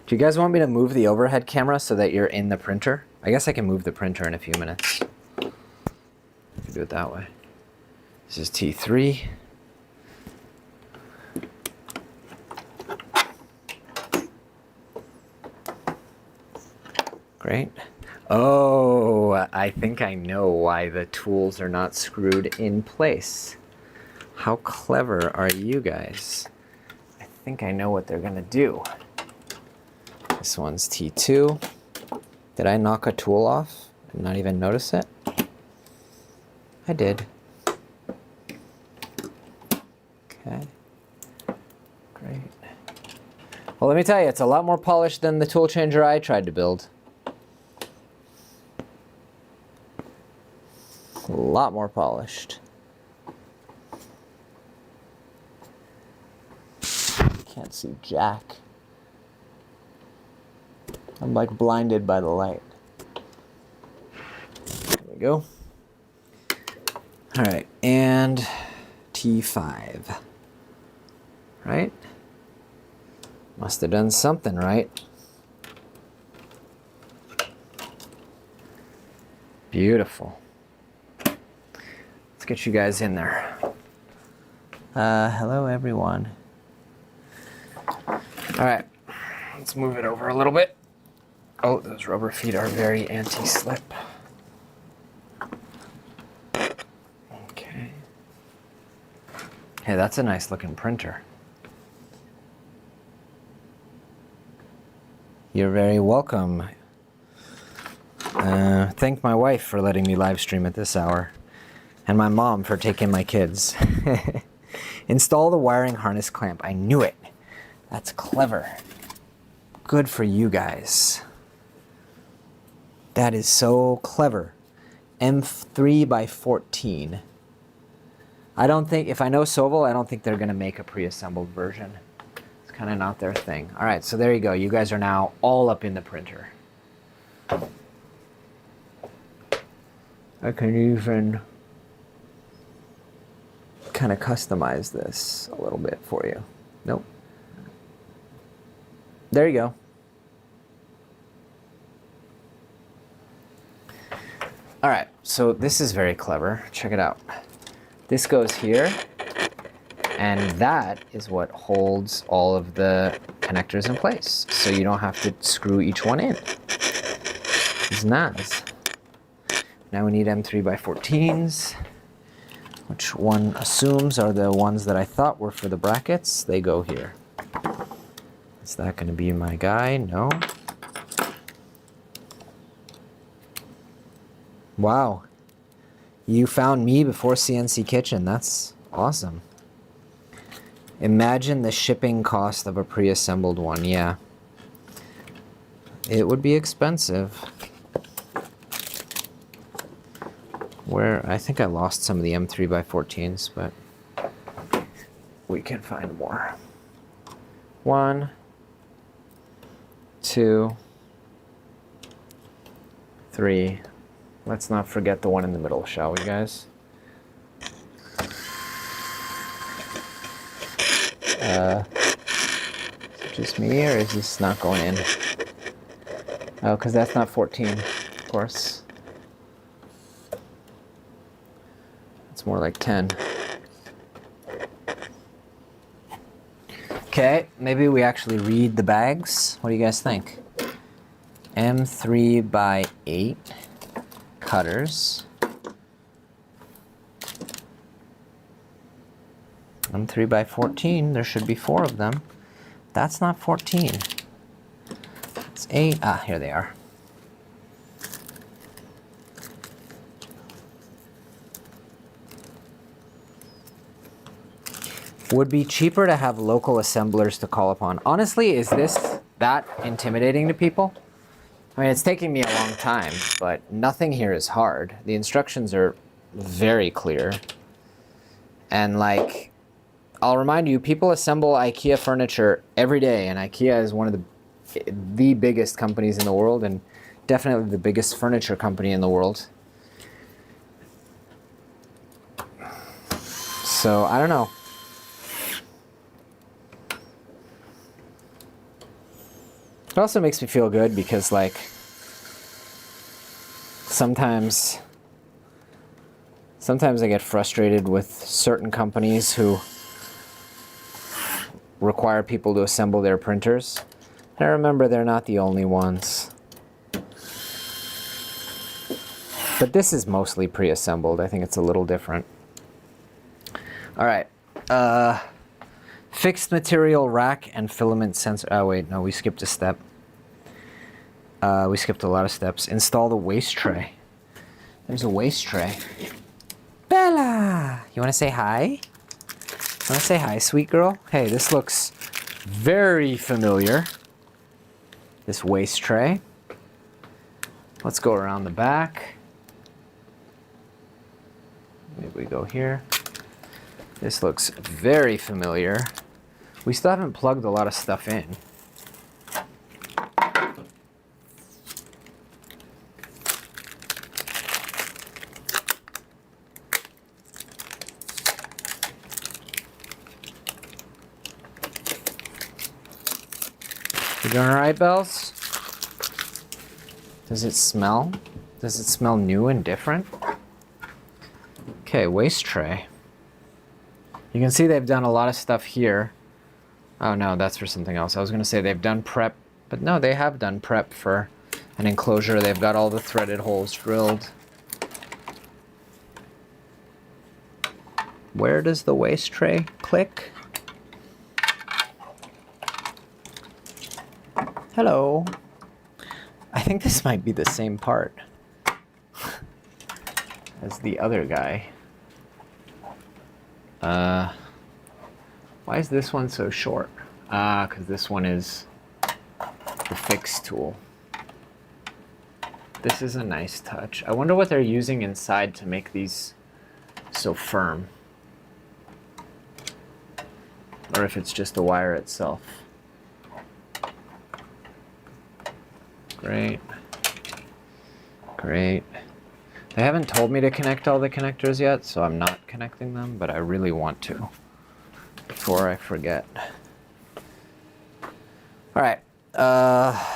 Do you guys want me to move the overhead camera so that you're in the printer? I guess I can move the printer in a few minutes. I can do it that way. This is T3. Great. Oh, I think I know why the tools are not screwed in place. How clever are you guys? I think I know what they're gonna do. This one's T2. Did I knock a tool off and not even notice it? I did. Okay. Great. Well, let me tell you, it's a lot more polished than the tool changer I tried to build. A lot more polished. Can't see jack. I'm like blinded by the light. There we go. All right, and T5. Right? Must have done something right. Beautiful. Let's get you guys in there. Hello, everyone. All right, let's move it over a little bit. Oh, those rubber feet are very anti-slip. Okay. Hey, that's a nice looking printer. You're very welcome. Thank my wife for letting me live stream at this hour. And my mom for taking my kids. Install the wiring harness clamp. I knew it. That's clever. Good for you guys. That is so clever. M3 by 14. I don't think, if I know Sovol, I don't think they're gonna make a pre-assembled version. It's kind of not their thing. All right, so there you go. You guys are now all up in the printer. I can even kind of customize this a little bit for you. Nope. There you go. All right, so this is very clever. Check it out. This goes here, and that is what holds all of the connectors in place, so you don't have to screw each one in. It's nice. Now we need M3 by 14s, which one assumes are the ones that I thought were for the brackets. They go here. Is that going to be my guy? No. Wow. You found me before CNC Kitchen. That's awesome. Imagine the shipping cost of a pre-assembled one. Yeah. It would be expensive. Where I think I lost some of the M3 by 14s, but we can find more. 1, 2, 3. Let's not forget the one in the middle, shall we, guys? Is it just me, or is this not going in? Oh, because that's not 14, of course. It's more like 10. Okay, maybe we actually read the bags. What do you guys think? M3 by 8 cutters. M3 by 14, there should be 4 of them. That's not 14. It's 8, ah, here they are. Would be cheaper to have local assemblers to call upon. Honestly, is this that intimidating to people? I mean, it's taking me a long time, but nothing here is hard. The instructions are very clear. And like, I'll remind you, people assemble IKEA furniture every day, and IKEA is one of the biggest companies in the world, and definitely the biggest furniture company in the world. So, I don't know. It also makes me feel good because, like, sometimes I get frustrated with certain companies who require people to assemble their printers. And I remember they're not the only ones. But this is mostly pre-assembled. I think it's a little different. All right. Fixed material rack and filament sensor. Oh, wait, no, we skipped a step. We skipped a lot of steps. Install the waste tray. There's a waste tray. Bella! You want to say hi? Want to say hi, sweet girl? Hey, this looks very familiar. This waste tray. Let's go around the back. Maybe we go here. This looks very familiar. We still haven't plugged a lot of stuff in. You doing all right, Bells? Does it smell? Does it smell new and different? Okay, waste tray. You can see they've done a lot of stuff here. Oh no, that's for something else. I was gonna say they've done prep, but no, they have done prep for an enclosure. They've got all the threaded holes drilled. Where does the waste tray click? Hello. I think this might be the same part as the other guy. Why is this one so short? Because this one is the fix tool. This is a nice touch. I wonder what they're using inside to make these so firm. Or if it's just the wire itself. Great. Great. They haven't told me to connect all the connectors yet, so I'm not connecting them, but I really want to before I forget. All right.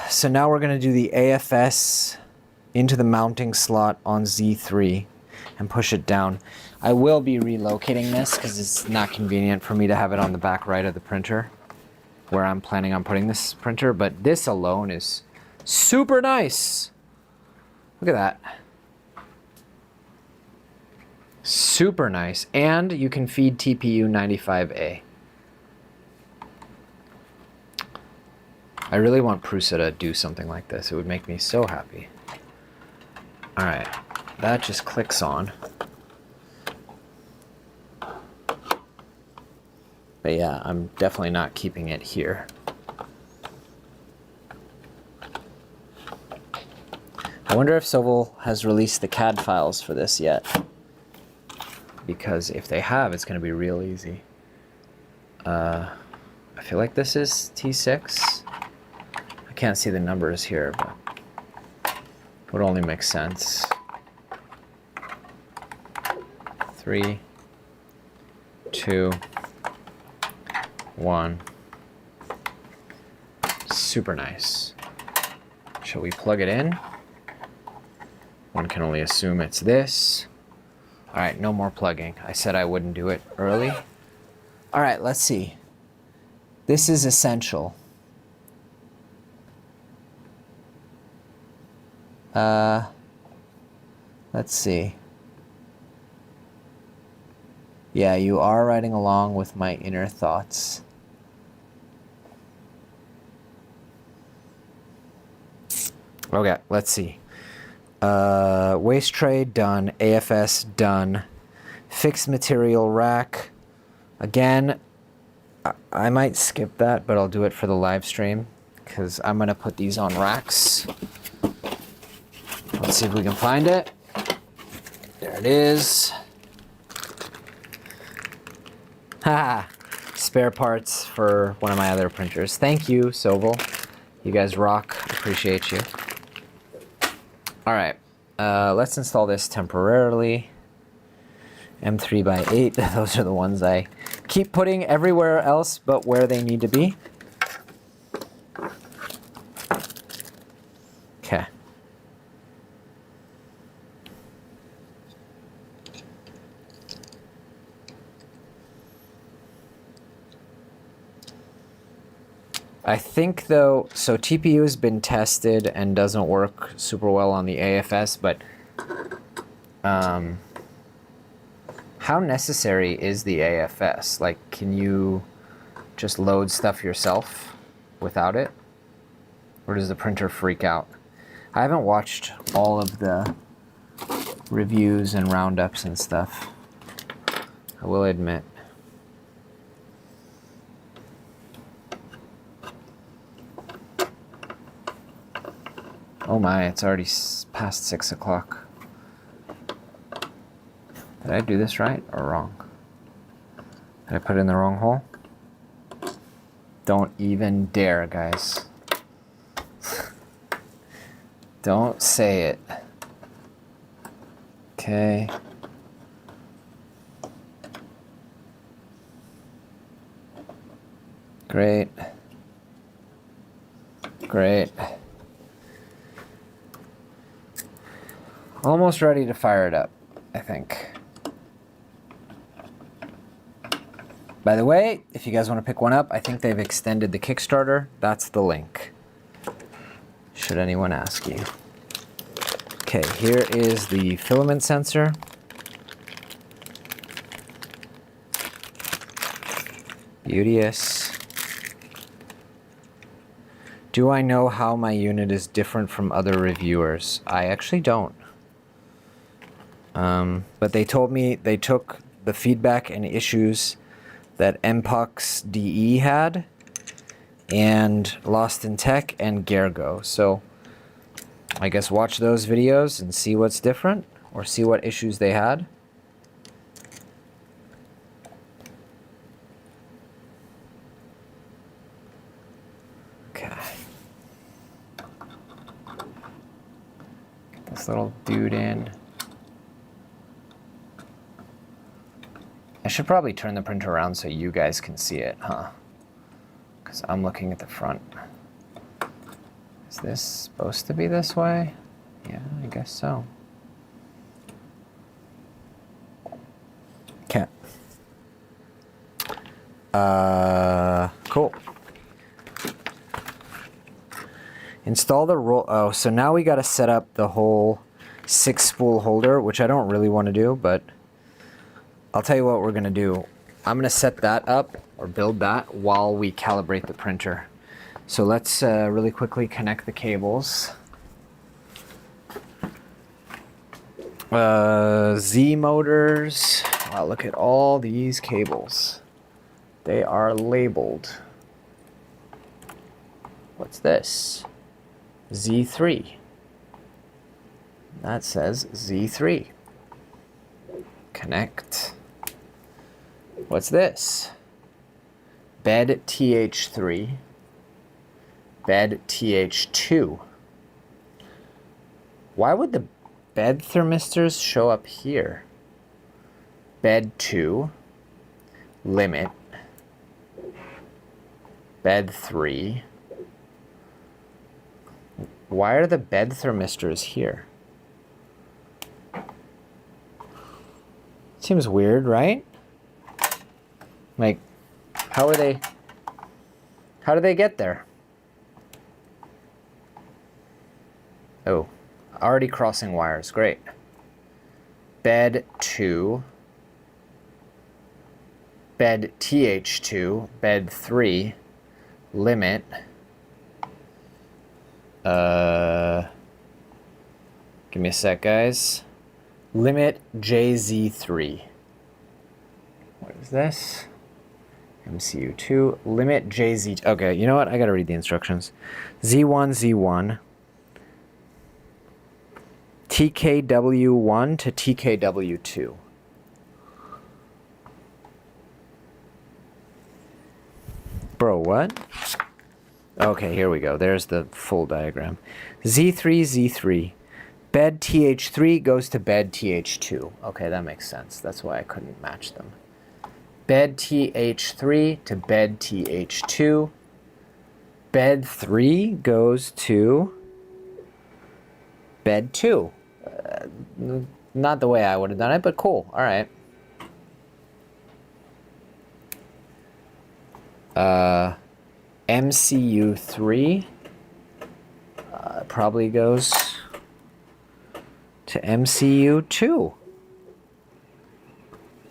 So now we're going to do the AFS into the mounting slot on Z3 and push it down. I will be relocating this because it's not convenient for me to have it on the back right of the printer where I'm planning on putting this printer, but this alone is super nice. Look at that. Super nice. And you can feed TPU 95A. I really want Prusa to do something like this. It would make me so happy. All right, that just clicks on. But yeah, I'm definitely not keeping it here. I wonder if Sovol has released the CAD files for this yet. Because if they have, it's going to be real easy. I feel like this is T6. I can't see the numbers here, but it would only make sense. 3, 2, 1. Super nice. Shall we plug it in? One can only assume it's this. All right, no more plugging. I said I wouldn't do it early. All right, let's see. This is essential. Let's see. Yeah, you are riding along with my inner thoughts. Okay, let's see. Waste tray done. AFS done. Fixed material rack. Again, I might skip that, but I'll do it for the live stream because I'm gonna put these on racks. Let's see if we can find it. There it is. Haha. Spare parts for one of my other printers. Thank you, Sovol. You guys rock. Appreciate you. All right. Let's install this temporarily. M3x8. Those are the ones I keep putting everywhere else but where they need to be. Okay. I think though, so TPU has been tested and doesn't work super well on the AFS, but how necessary is the AFS? Like, can you just load stuff yourself without it? Or does the printer freak out? I haven't watched all of the reviews and roundups and stuff, I will admit. Oh my, it's already past 6 o'clock. Did I do this right or wrong? Did I put it in the wrong hole? Don't even dare, guys. Don't say it. Okay. Great. Great. Almost ready to fire it up, I think. By the way, if you guys want to pick one up, I think they've extended the Kickstarter. That's the link, should anyone ask you. Okay, here is the filament sensor. Beauteous. Do I know how my unit is different from other reviewers? I actually don't. But they told me they took the feedback and issues that unboxed DE had, and Lost in Tech and Gergo. So I guess watch those videos and see what's different, or see what issues they had. Okay. Get this little dude in. I should probably turn the printer around so you guys can see it, huh? Because I'm looking at the front. Is this supposed to be this way? Yeah, I guess so. Okay. Cool. Install the roll. Oh, so now we got to set up the whole 6-spool holder, which I don't really want to do, but I'll tell you what we're gonna do. I'm gonna set that up, or build that, while we calibrate the printer. So let's really quickly connect the cables. Z motors. Wow, look at all these cables. They are labeled. What's this? Z3. That says Z3. Connect. What's this? Bed TH3. Bed TH2. Why would the bed thermistors show up here? Bed 2. Limit. Bed 3. Why are the bed thermistors here? Seems weird, right? Like, how did they get there? Oh, already crossing wires, great. Bed 2, bed TH2, bed 3, limit, give me a sec, guys. Limit JZ3. What is this? MCU2, limit JZ. Okay, you know what? I gotta read the instructions. Z1, Z1. TKW1 to TKW2. Bro, what? Okay, here we go. There's the full diagram. Z3, Z3. Bed TH3 goes to bed TH2. Okay, that makes sense. That's why I couldn't match them. Bed TH3 to bed TH2. Bed 3 goes to bed 2. Not the way I would have done it, but cool. All right. MCU3 probably goes to MCU2.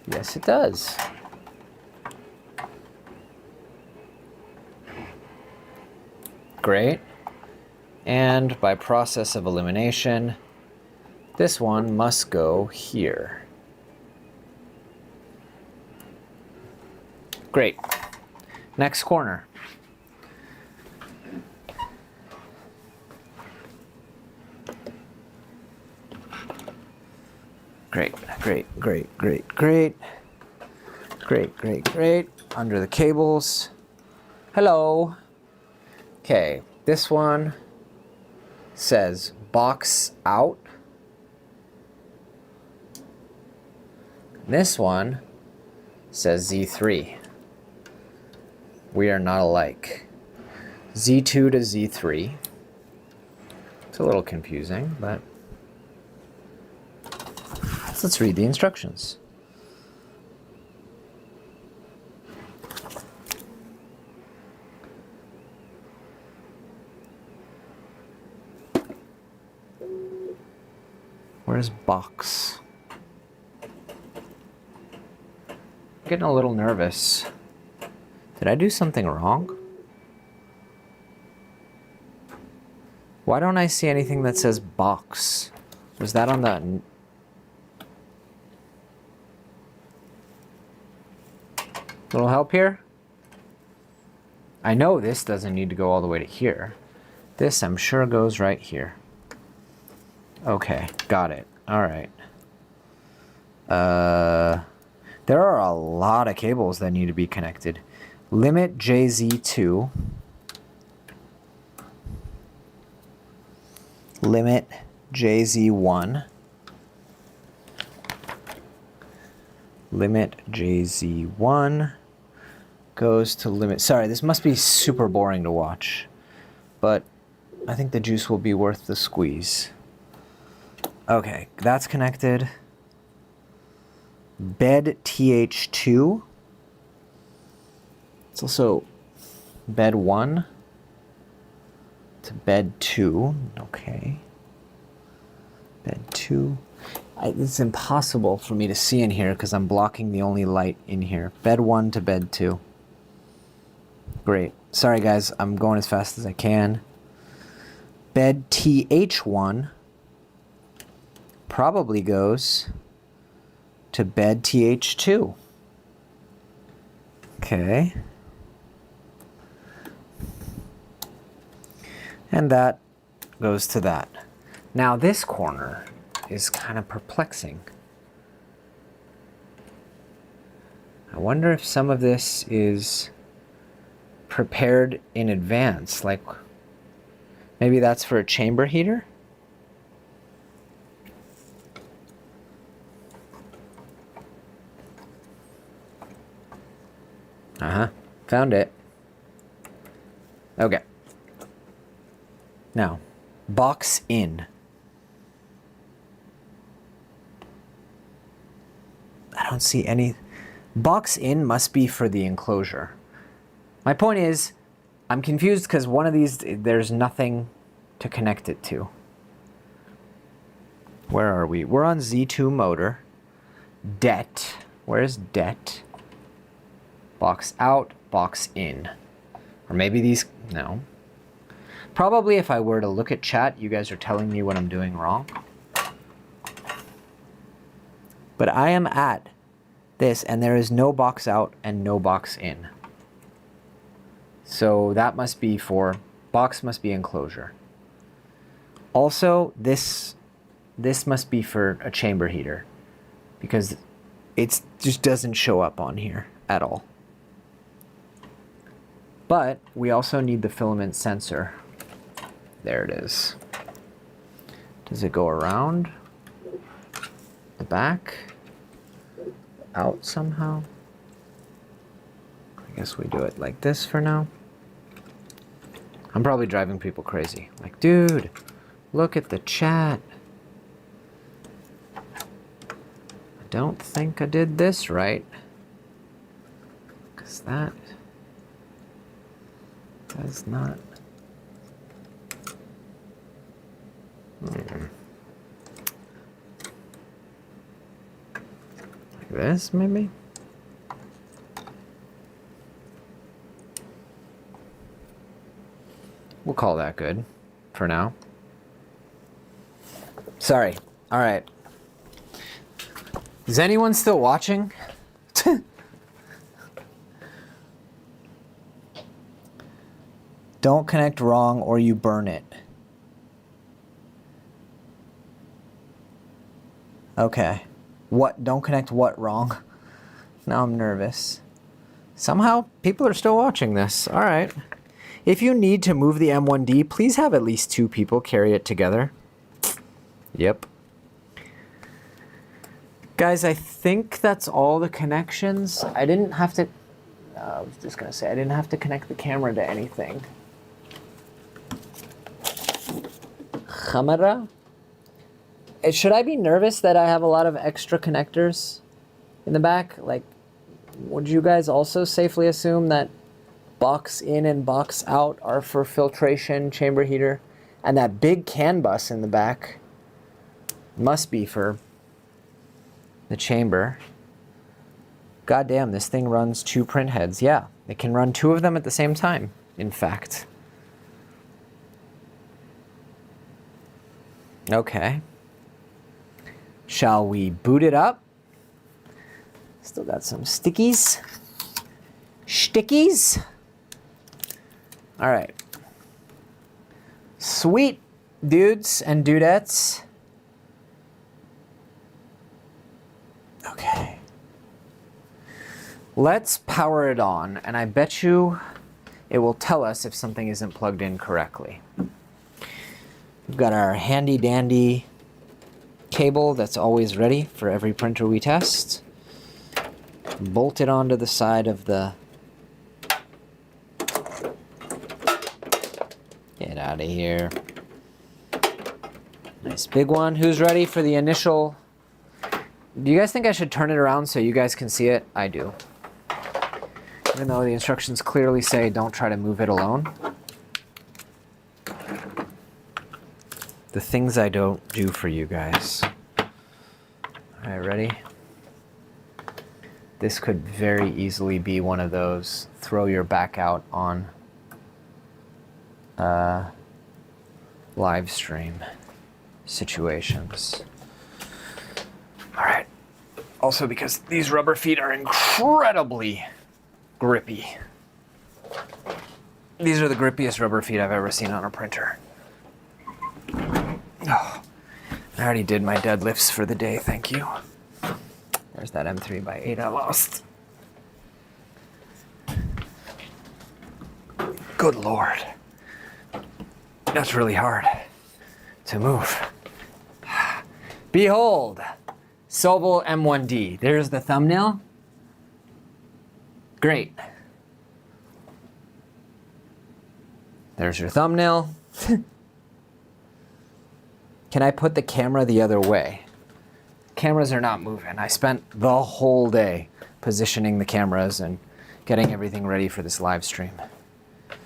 Yes, it does. Great. And by process of elimination, this one must go here. Great. Next corner. Great, great, great, great, great. Great, great, great. Under the cables. Hello. Okay, this one says box out. This one says Z3. We are not alike. Z2 to Z3. It's a little confusing, but let's read the instructions. Where's box? I'm getting a little nervous. Did I do something wrong? Why don't I see anything that says box? Was that on the... Little help here? I know this doesn't need to go all the way to here. This, I'm sure, goes right here. Okay, got it. All right. There are a lot of cables that need to be connected. Limit JZ2. Limit JZ1. Limit JZ1 goes to limit. Sorry, this must be super boring to watch, but I think the juice will be worth the squeeze. Okay, that's connected. Bed TH2. It's also bed 1 to bed 2. Okay. Bed 2. It's impossible for me to see in here because I'm blocking the only light in here. Bed 1 to bed 2. Great. Sorry guys, I'm going as fast as I can. Bed TH1 probably goes to bed TH2. Okay. And that goes to that. Now this corner is kind of perplexing. I wonder if some of this is prepared in advance, like maybe that's for a chamber heater? Found it. Okay. Now, box in. I don't see any. Box in must be for the enclosure. My point is, I'm confused because one of these, there's nothing to connect it to. Where are we? We're on Z2 motor. Det. Where's det? Box out, box in. Or maybe these, no. Probably if I were to look at chat, you guys are telling me what I'm doing wrong. But I am at this, and there is no box out and no box in. So that must be for, box must be enclosure. Also, this must be for a chamber heater, because it just doesn't show up on here at all. But we also need the filament sensor. There it is. Does it go around the back? Out somehow? I guess we do it like this for now. I'm probably driving people crazy. Like, dude, look at the chat. I don't think I did this right. Because that does not. Like this, maybe? We'll call that good for now. Sorry. All right. Is anyone still watching? Don't connect wrong or you burn it. Okay. What? Don't connect what wrong? Now I'm nervous. Somehow people are still watching this. All right. If you need to move the M1D, please have at least 2 people carry it together. Yep. Guys, I think that's all the connections. I didn't have to, I was just gonna say, I didn't have to connect the camera to anything. Camera? Should I be nervous that I have a lot of extra connectors in the back? Like, would you guys also safely assume that box in and box out are for filtration, chamber heater, and that big CAN bus in the back must be for the chamber? God damn, this thing runs 2 print heads. Yeah, it can run 2 of them at the same time, in fact. Okay. Shall we boot it up? Still got some stickies. Stickies. All right. Sweet dudes and dudettes. Okay. Let's power it on, and I bet you it will tell us if something isn't plugged in correctly. We've got our handy dandy cable that's always ready for every printer we test. Bolted onto the side of the... Get out of here. Nice big one. Who's ready for the initial... Do you guys think I should turn it around so you guys can see it? I do. Even though the instructions clearly say don't try to move it alone. The things I don't do for you guys. All right, ready? This could very easily be one of those throw your back out on live stream situations. All right. Also because these rubber feet are incredibly grippy. These are the grippiest rubber feet I've ever seen on a printer. Oh, I already did my deadlifts for the day, thank you. There's that M3x8 I lost. Good Lord. That's really hard to move. Behold, Sovol M1D. There's the thumbnail. Great. There's your thumbnail. Can I put the camera the other way? cameras are not moving. I spent the whole day positioning the cameras and getting everything ready for this live stream.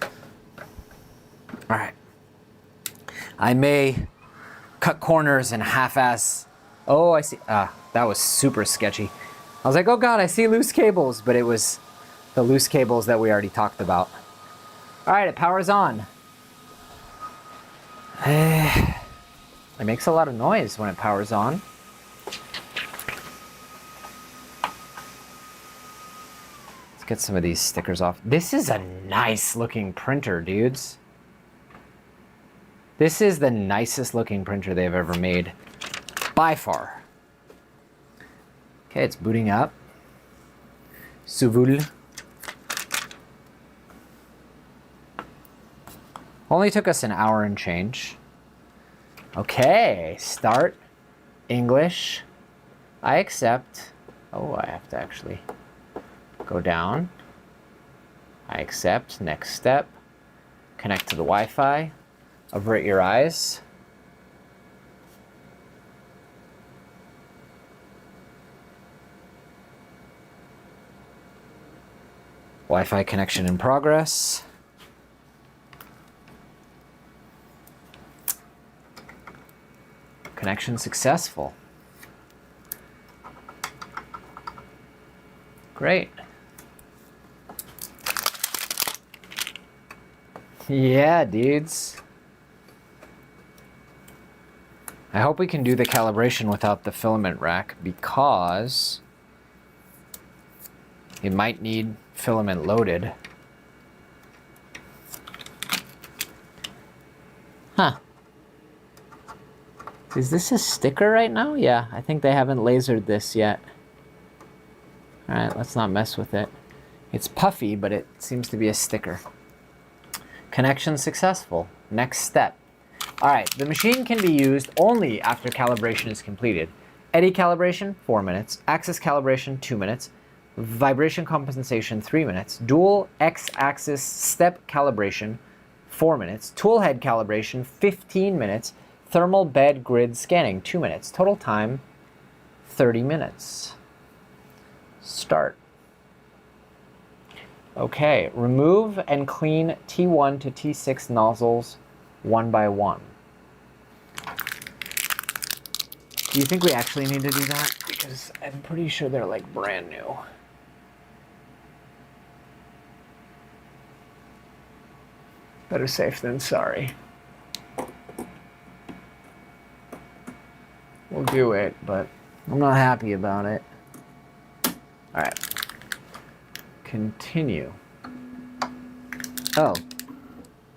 All right. I may cut corners and half-ass. Oh, I see. That was super sketchy. I was like, oh God, I see loose cables, but it was the loose cables that we already talked about. All right, it powers on. It makes a lot of noise when it powers on. Let's get some of these stickers off. This is a nice looking printer, dudes. This is the nicest looking printer they've ever made, by far. Okay, it's booting up. Sovol. Only took us an hour and change. Okay, start. English. I accept. Oh, I have to actually go down. I accept. Next step. Connect to the Wi-Fi. Avert your eyes. Wi-Fi connection in progress. Connection successful. Great. Yeah, dudes. I hope we can do the calibration without the filament rack because it might need filament loaded. Huh. Is this a sticker right now? Yeah, I think they haven't lasered this yet. All right, let's not mess with it. It's puffy, but it seems to be a sticker. Connection successful. Next step. All right, the machine can be used only after calibration is completed. Eddy calibration, 4 minutes. Axis calibration, 2 minutes. Vibration compensation, 3 minutes. Dual X-axis step calibration, 4 minutes. Tool head calibration, 15 minutes. Thermal bed grid scanning, 2 minutes. Total time, 30 minutes. Start. Okay, remove and clean T1 to T6 nozzles one by one. Do you think we actually need to do that? Because I'm pretty sure they're like brand new. Better safe than sorry. We'll do it, but I'm not happy about it. All right. Continue. Oh,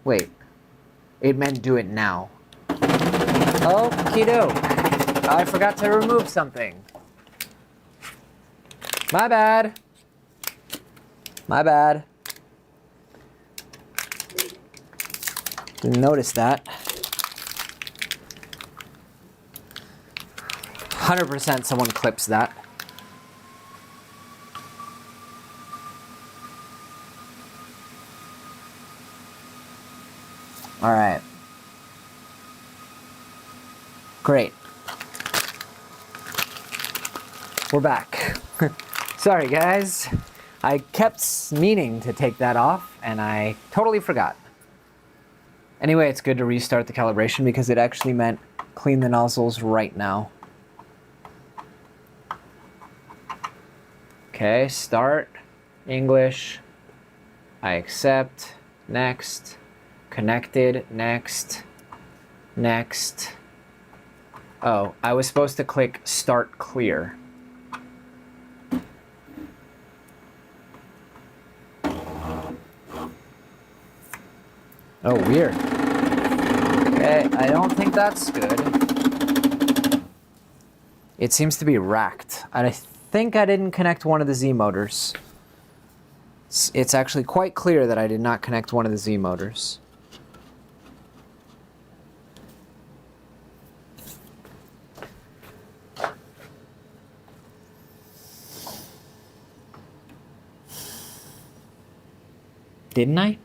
wait. It meant do it now. Oh, kiddo. I forgot to remove something. My bad. My bad. Didn't notice that. 100% someone clips that. All right. Great. We're back. Sorry, guys. I kept meaning to take that off, and I totally forgot. Anyway, it's good to restart the calibration because it actually meant clean the nozzles right now. Okay, start, English, I accept, next, connected, next, next. Oh, I was supposed to click start clear. Oh, weird. Okay, I don't think that's good. It seems to be racked. I think I didn't connect one of the Z motors. It's actually quite clear that I did not connect one of the Z motors. Didn't I?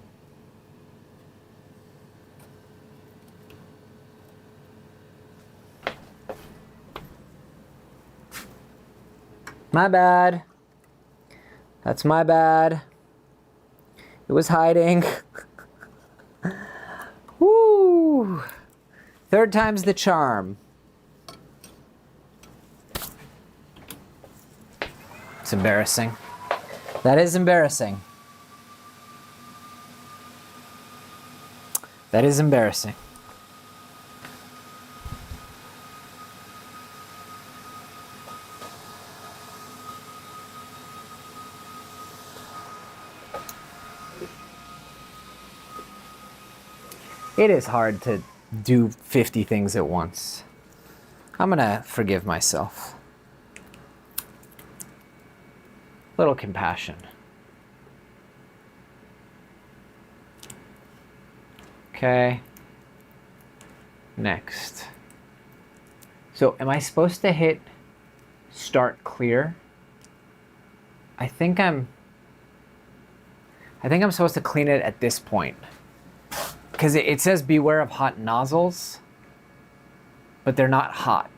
My bad. That's my bad. It was hiding. Woo! Third time's the charm. It's embarrassing. That is embarrassing. That is embarrassing. It is hard to do 50 things at once. I'm gonna forgive myself. Little compassion. Okay. Next. So am I supposed to hit start clear? I think I'm supposed to clean it at this point. Because it says beware of hot nozzles, but they're not hot.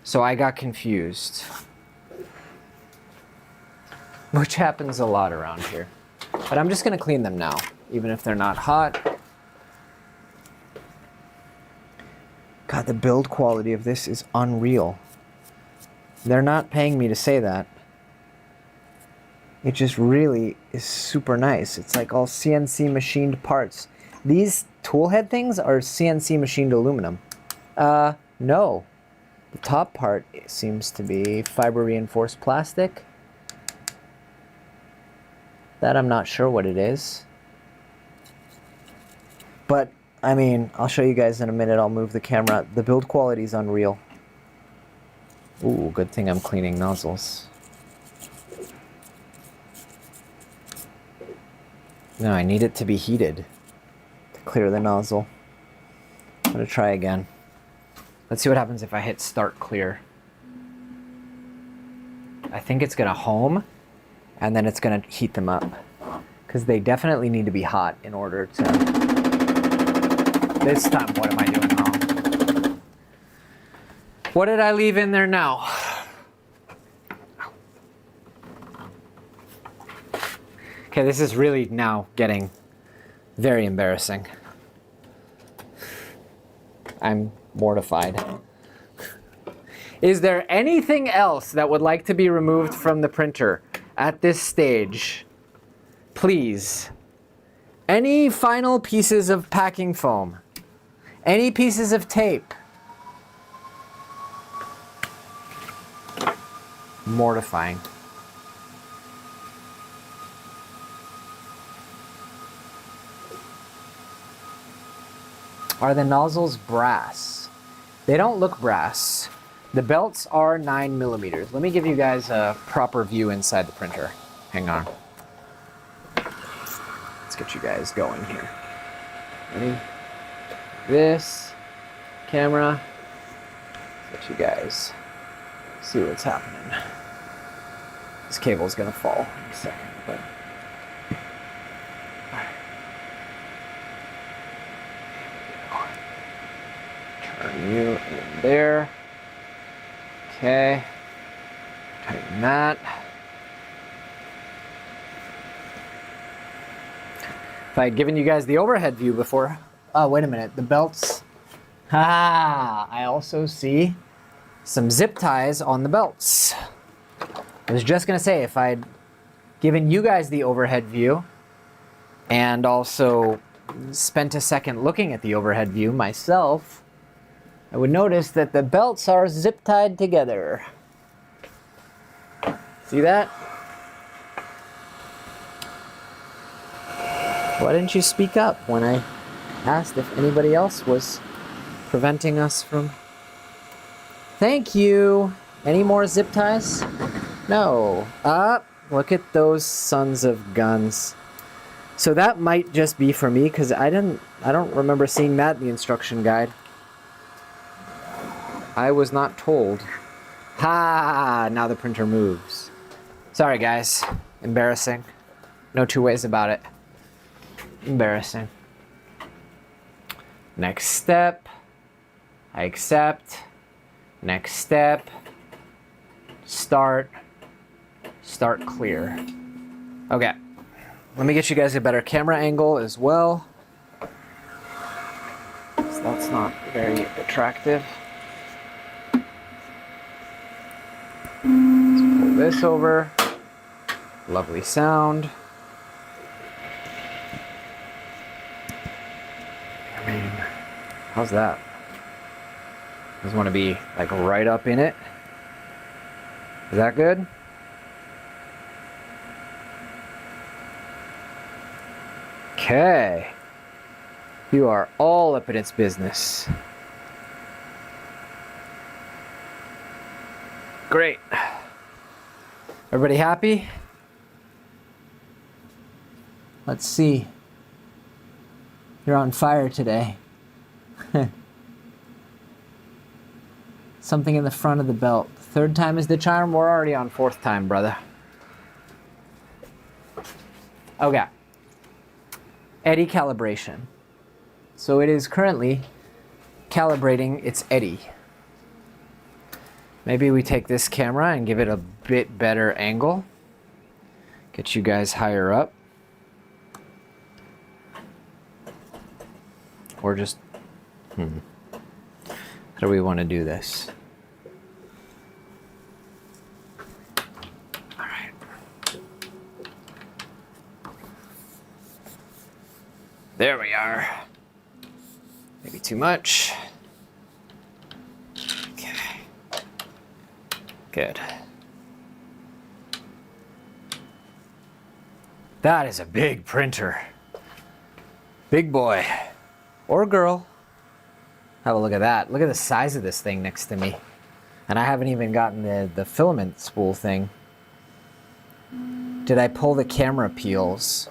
So I got confused. Which happens a lot around here. But I'm just gonna clean them now, even if they're not hot. God, the build quality of this is unreal. They're not paying me to say that. It just really is super nice. It's like all CNC machined parts. These tool head things are CNC machined aluminum. No. The top part seems to be fiber reinforced plastic. That I'm not sure what it is. But, I mean, I'll show you guys in a minute. I'll move the camera. The build quality is unreal. Ooh, good thing I'm cleaning nozzles. No, I need it to be heated. Clear the nozzle. I'm gonna try again. Let's see what happens if I hit start clear. I think it's gonna home and then it's gonna heat them up because they definitely need to be hot in order to. This time, what am I doing wrong? What did I leave in there now? Okay, this is really now getting very embarrassing. I'm mortified. Is there anything else that would like to be removed from the printer at this stage? Please. Any final pieces of packing foam? Any pieces of tape? Mortifying. Are the nozzles brass? They don't look brass. The belts are 9mm. Let me give you guys a proper view inside the printer. Hang on. Let's get you guys going here. Ready? This camera. Let you guys see what's happening. This cable's gonna fall in a second, but. Turn you in there. Okay. Tighten that. If I had given you guys the overhead view before. Oh, wait a minute. The belts. Ah, I also see some zip ties on the belts. I was just going to say, if I'd given you guys the overhead view and also spent a second looking at the overhead view myself, I would notice that the belts are zip tied together. See that? Why didn't you speak up when I asked if anybody else was preventing us from... Thank you! Any more zip ties? No. Look at those sons of guns. So that might just be for me, because I don't remember seeing that in the instruction guide. I was not told. Ha! Now the printer moves. Sorry guys. Embarrassing. No two ways about it. Embarrassing. Next step. I accept. Next step. start clear. Okay, let me get you guys a better camera angle as well. So that's not very attractive. Let's pull this over. Lovely sound. I mean, how's that? Just want to be like right up in it. Is that good? Okay. You are all up in its business. Great. Everybody happy? Let's see. You're on fire today. Something in the front of the belt. Third time is the charm. We're already on fourth time, brother. Okay. Eddy calibration. So it is currently calibrating its eddy. Maybe we take this camera and give it a bit better angle. Get you guys higher up. Or just, how do we want to do this? All right. There we are. Maybe too much. Okay. Good. That is a big printer. Big boy. Or girl. Have a look at that. Look at the size of this thing next to me. And I haven't even gotten the filament spool thing. Did I pull the camera peels?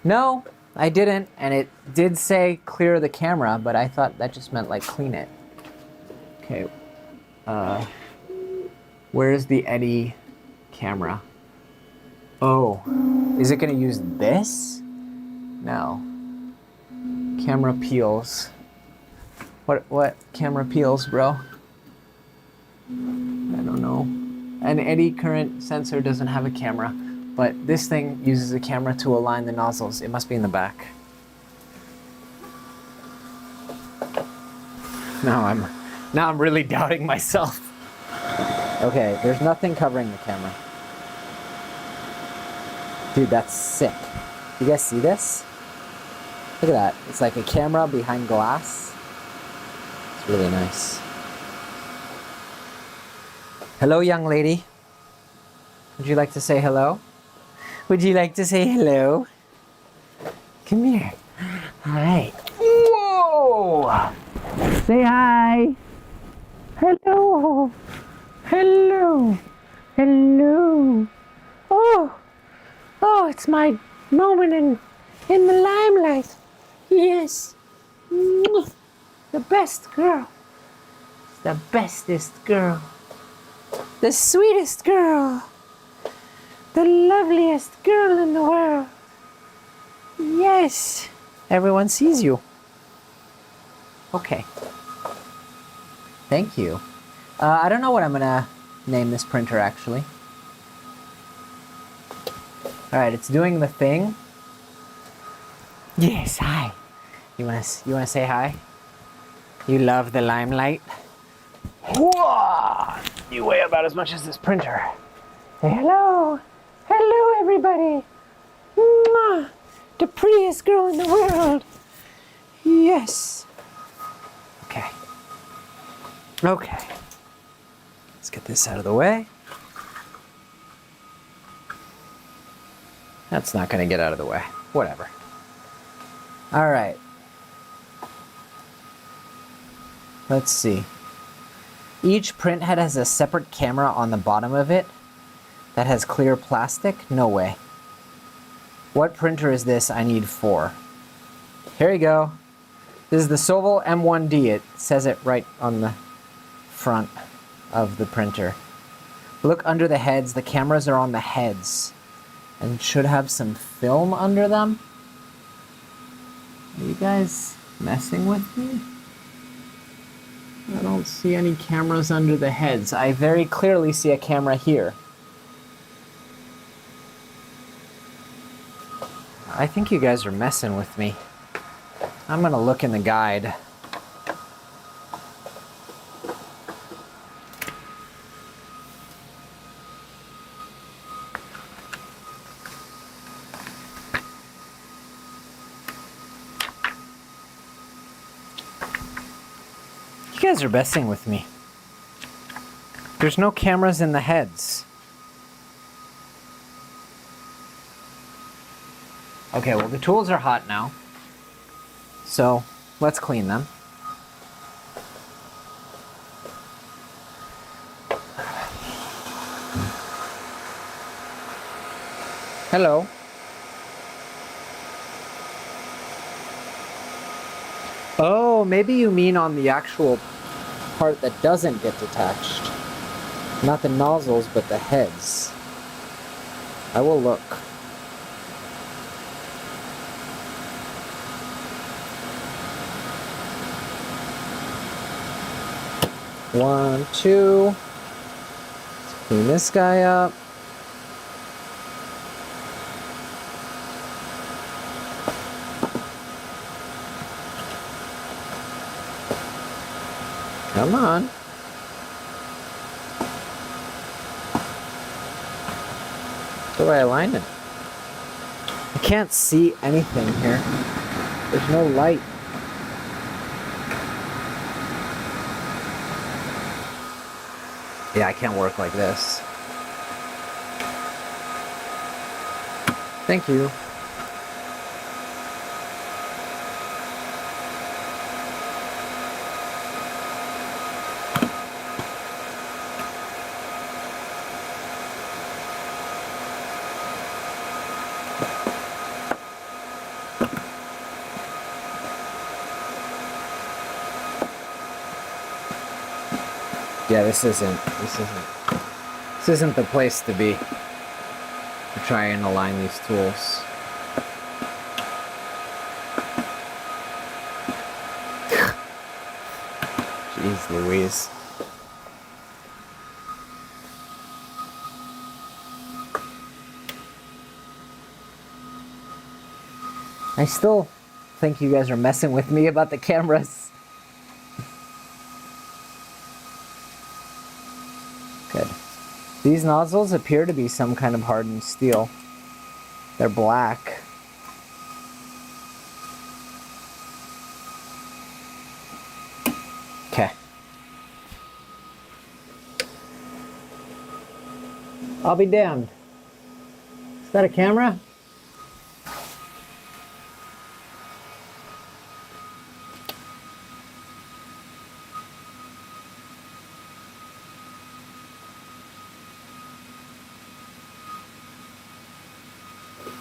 No, I didn't. And it did say clear the camera, but I thought that just meant like clean it. Okay. Where's the Eddy camera? Oh, is it gonna use this? No. Camera peels. What camera peels, bro? I don't know. An eddy current sensor doesn't have a camera, but this thing uses a camera to align the nozzles. It must be in the back. Now I'm really doubting myself. Okay, there's nothing covering the camera. Dude, that's sick. You guys see this? Look at that. It's like a camera behind glass. It's really nice. Hello, young lady. Would you like to say hello? Would you like to say hello? Come here. Hi. Whoa! Say hi. Hello. Hello. Hello. Oh, it's my moment in the limelight. Yes. The best girl. The bestest girl. The sweetest girl. The loveliest girl in the world. Yes. Everyone sees you. Okay. Thank you. I don't know what I'm gonna name this printer actually. Alright, it's doing the thing. Yes, hi. You wanna say hi? You love the limelight? Whoa! You weigh about as much as this printer. Say hello. Hello, everybody. Mwah! The prettiest girl in the world. Yes. Okay. Okay. Let's get this out of the way. That's not gonna get out of the way. Whatever. All right. Let's see. Each print head has a separate camera on the bottom of it that has clear plastic? No way. What printer is this? I need 4. Here you go. This is the Sovol M1D. It says it right on the front of the printer. Look under the heads. The cameras are on the heads and should have some film under them. Are you guys messing with me? I don't see any cameras under the heads. I very clearly see a camera here. I think you guys are messing with me. I'm gonna look in the guide. You guys are messing with me. There's no cameras in the heads. Okay, well the tools are hot now. So let's clean them. Hello. Oh, maybe you mean on the actual part that doesn't get detached. Not the nozzles, but the heads. I will look. One, two. Let's clean this guy up. Come on. The way I aligned it. I can't see anything here. There's no light. Yeah, I can't work like this. Thank you. Yeah, this isn't the place to be to try and align these tools. Jeez Louise. I still think you guys are messing with me about the cameras. Good. These nozzles appear to be some kind of hardened steel. They're black. Okay. I'll be damned. Is that a camera?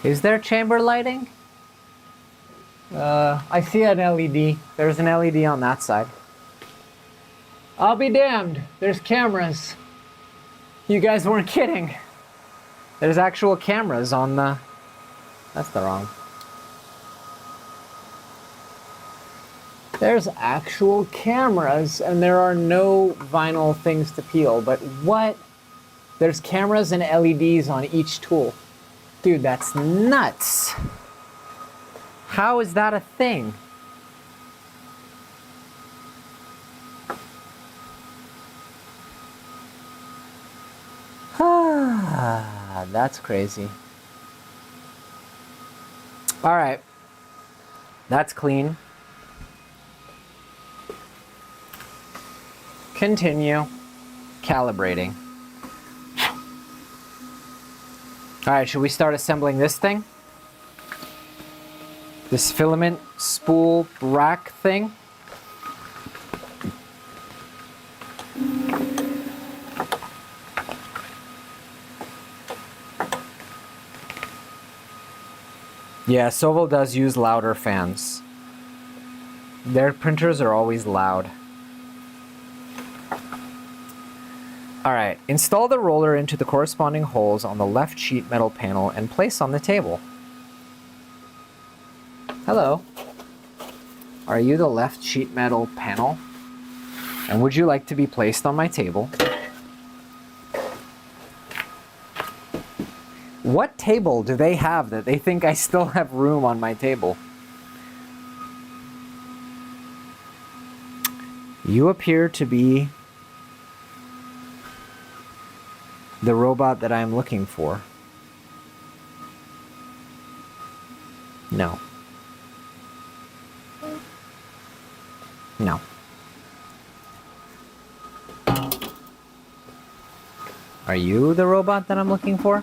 Is there chamber lighting? I see an LED. There's an LED on that side. I'll be damned. There's cameras. You guys weren't kidding. There's actual cameras on the... That's the wrong. There's actual cameras, and there are no vinyl things to peel. But what? There's cameras and LEDs on each tool. Dude, that's nuts. How is that a thing? Ah, that's crazy. All right. That's clean. Continue calibrating. All right, should we start assembling this thing? This filament spool rack thing? Yeah, Sovol does use louder fans. Their printers are always loud. Alright, install the roller into the corresponding holes on the left sheet metal panel and place on the table. Hello. Are you the left sheet metal panel? And would you like to be placed on my table? What table do they have that they think I still have room on my table? You appear to be the robot that I'm looking for. No. No. Are you the robot that I'm looking for?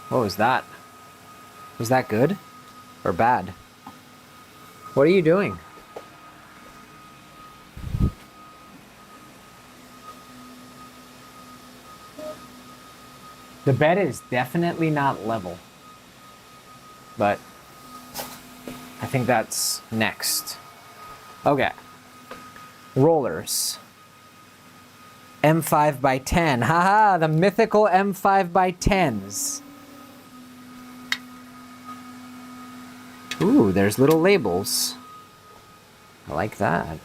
What was that? Was that good or bad? What are you doing? The bed is definitely not level, but I think that's next. Okay. Rollers. M5 by 10. Haha, the mythical M5 by 10s. Ooh, there's little labels. I like that.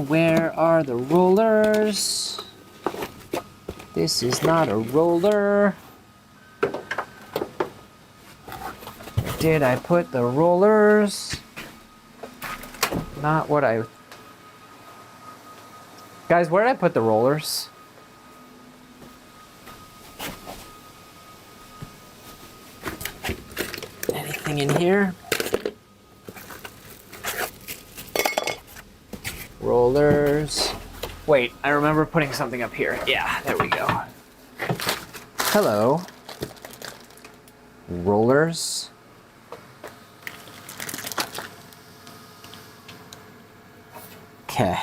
Where are the rollers? This is not a roller. Where did I put the rollers? Not what I... Guys, where did I put the rollers? Anything in here? Rollers. Wait, I remember putting something up here. Yeah, there we go. Hello. Rollers. Okay.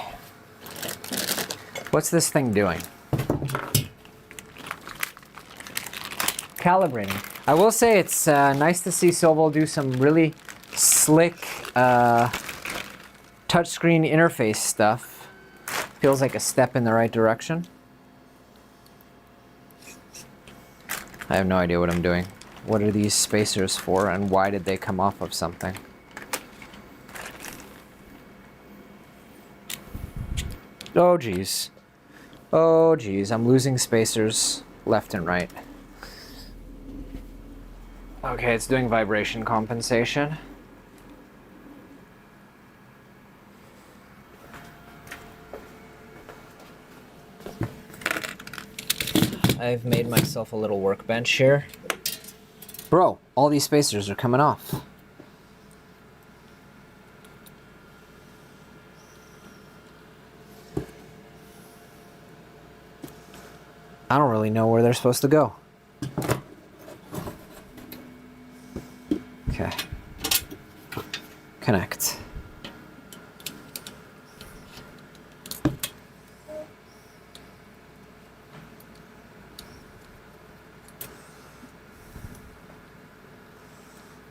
What's this thing doing? Calibrating. I will say it's nice to see Sovol do some really slick touchscreen interface stuff. Feels like a step in the right direction. I have no idea what I'm doing. What are these spacers for, and why did they come off of something? Oh geez. Oh geez, I'm losing spacers left and right. Okay, it's doing vibration compensation. I've made myself a little workbench here. Bro, all these spacers are coming off. I don't really know where they're supposed to go. Okay. Connect.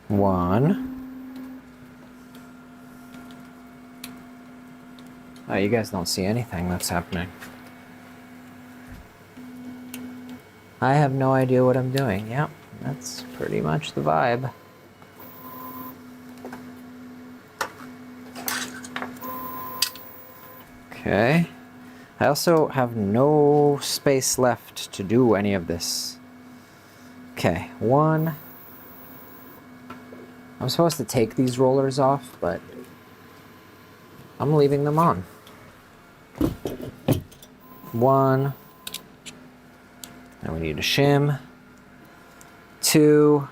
One. Oh, you guys don't see anything that's happening. I have no idea what I'm doing. Yep, that's pretty much the vibe. Okay. I also have no space left to do any of this. Okay, one. I'm supposed to take these rollers off, but I'm leaving them on. One. Now we need a shim. Two.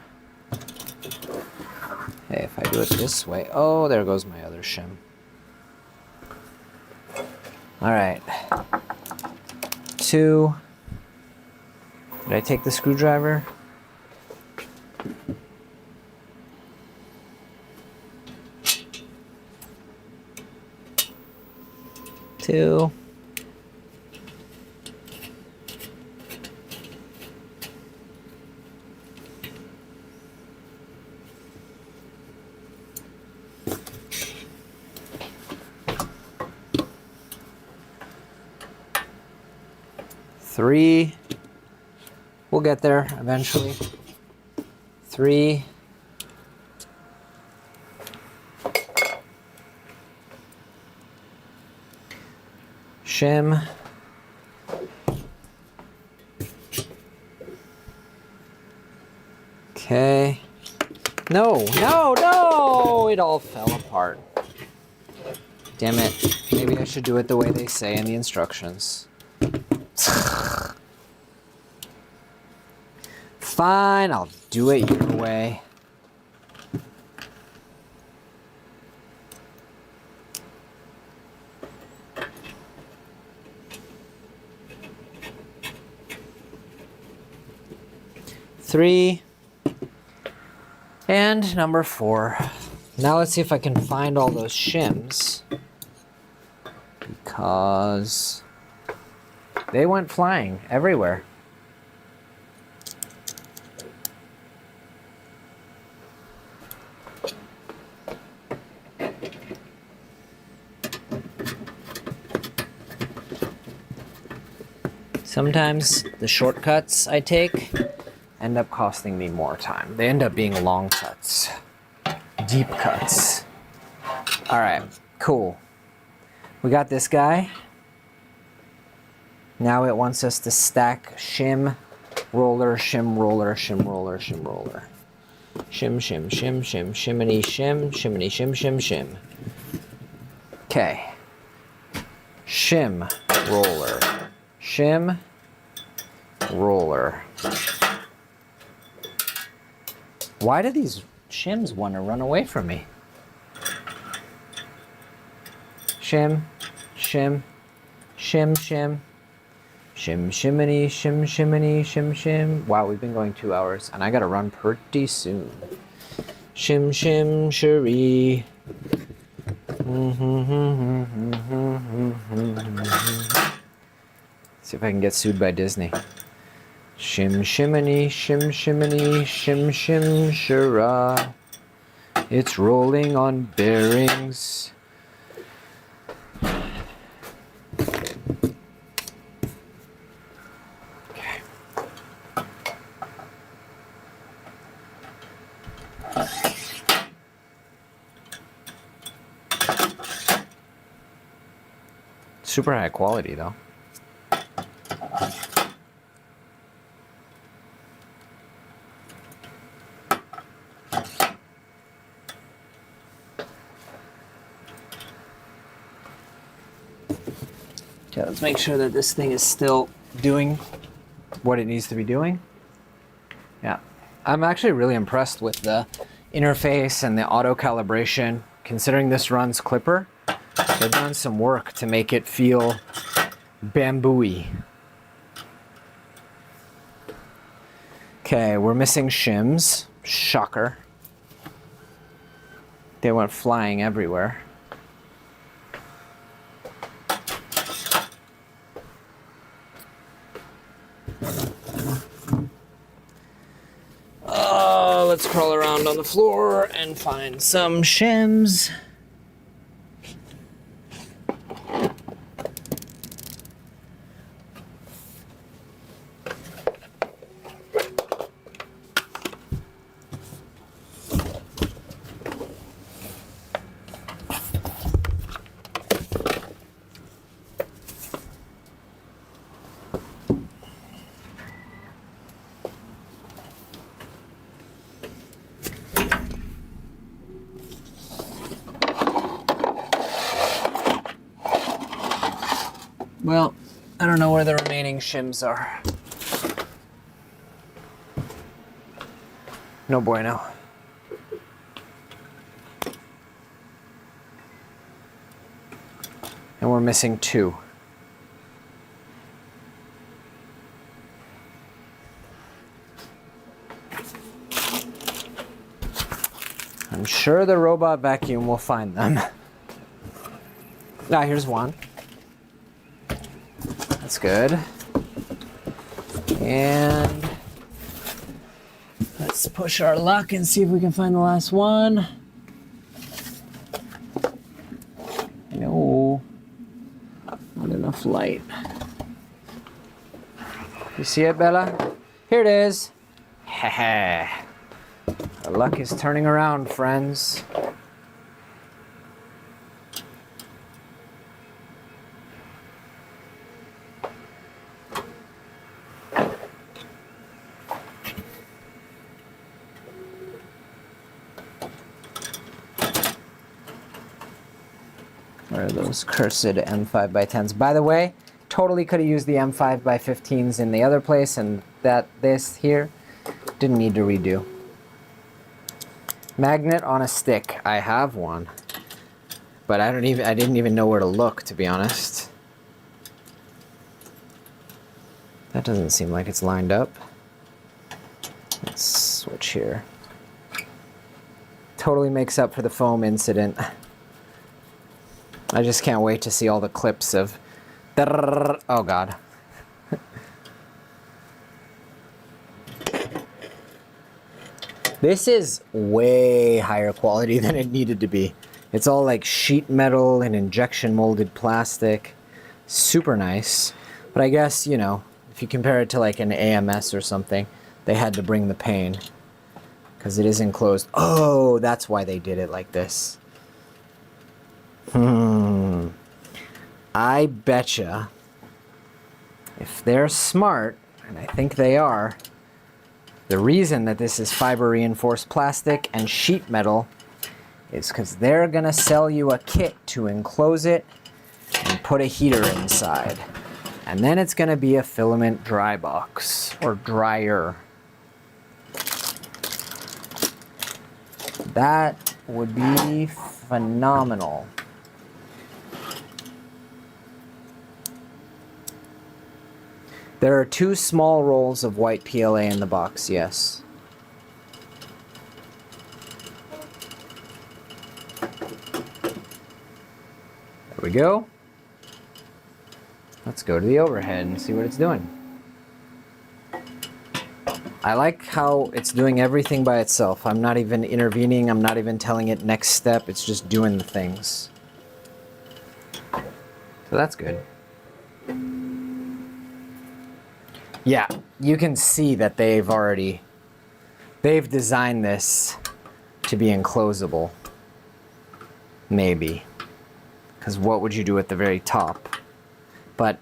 Hey, if I do it this way, oh, there goes my other shim. All right. Two. Did I take the screwdriver? Two. Three. We'll get there eventually. Three. Shim. Okay. No, no, no! It all fell apart. Damn it. Maybe I should do it the way they say in the instructions. Fine, I'll do it your way. Three. And number 4. Now let's see if I can find all those shims. Because they went flying everywhere. Sometimes the shortcuts I take end up costing me more time. They end up being long cuts, deep cuts. All right, cool. We got this guy. Now it wants us to stack shim, roller, shim, roller, shim, roller, shim, roller. Shim, shim, shim, shim, shiminy, shim, shiminy, shim, shim, shim. Okay. Shim, roller, shim, roller. Why do these shims want to run away from me? Shim, shim, shim, shim, shim, shiminy, shim, shiminy, shim, shim. Wow, we've been going 2 hours, and I gotta run pretty soon. Shim, shim, cherie. See if I can get sued by Disney. Shim shiminy, shim shiminy, shim shim shira. It's rolling on bearings. Okay. Super high quality though. Okay, let's make sure that this thing is still doing what it needs to be doing. Yeah, I'm actually really impressed with the interface and the auto calibration. Considering this runs Clipper, they've done some work to make it feel bamboo-y. Okay, we're missing shims. Shocker. They went flying everywhere. Let's crawl around on the floor and find some shims. Well, I don't know where the remaining shims are. No bueno. And we're missing 2. I'm sure the robot vacuum will find them. Ah, here's one. That's good. And let's push our luck and see if we can find the last one. No, not enough light. You see it, Bella? Here it is. Heh. The luck is turning around, friends. Where are those cursed M5x10s? By the way, totally could have used the M5x15s in the other place, and this here didn't need to redo. Magnet on a stick. I have one, but I didn't even know where to look, to be honest. That doesn't seem like it's lined up. Let's switch here. Totally makes up for the foam incident. I just can't wait to see all the clips of... Oh god. This is way higher quality than it needed to be. It's all like sheet metal and injection molded plastic. Super nice. But I guess, you know, if you compare it to like an AMS or something, they had to bring the pain. Because it is enclosed. Oh, that's why they did it like this. I betcha if they're smart, and I think they are, the reason that this is fiber reinforced plastic and sheet metal is because they're gonna sell you a kit to enclose it and put a heater inside. And then it's gonna be a filament dry box, or dryer. That would be phenomenal. There are 2 small rolls of white PLA in the box, yes. There we go. Let's go to the overhead and see what it's doing. I like how it's doing everything by itself. I'm not even intervening, I'm not even telling it next step, it's just doing the things. So that's good. Yeah, you can see that they've designed this to be enclosable. Maybe. Because what would you do at the very top? But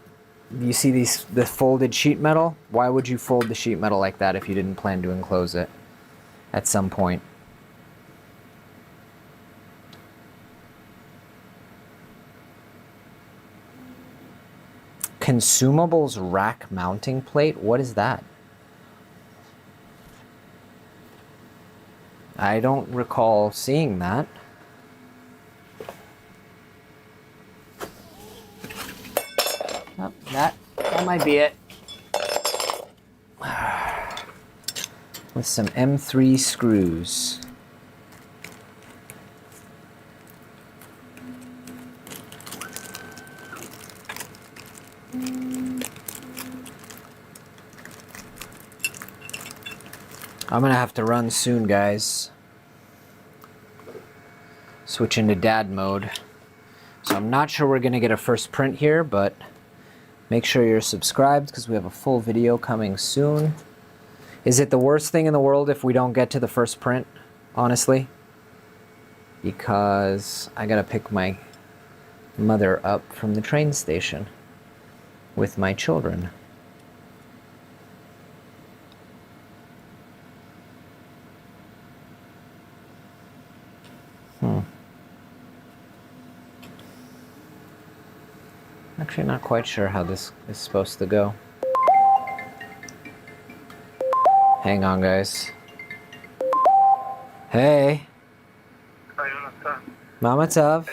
you see the folded sheet metal? Why would you fold the sheet metal like that if you didn't plan to enclose it at some point? Consumables rack mounting plate? What is that? I don't recall seeing that. Oh, that might be it. With some M3 screws. I'm gonna have to run soon, guys. Switch into dad mode. So I'm not sure we're gonna get a first print here, but make sure you're subscribed because we have a full video coming soon. Is it the worst thing in the world if we don't get to the first print, honestly? Because I gotta pick my mother up from the train station with my children. Actually not quite sure how this is supposed to go. Hang on, guys. Hey. Mama Tov.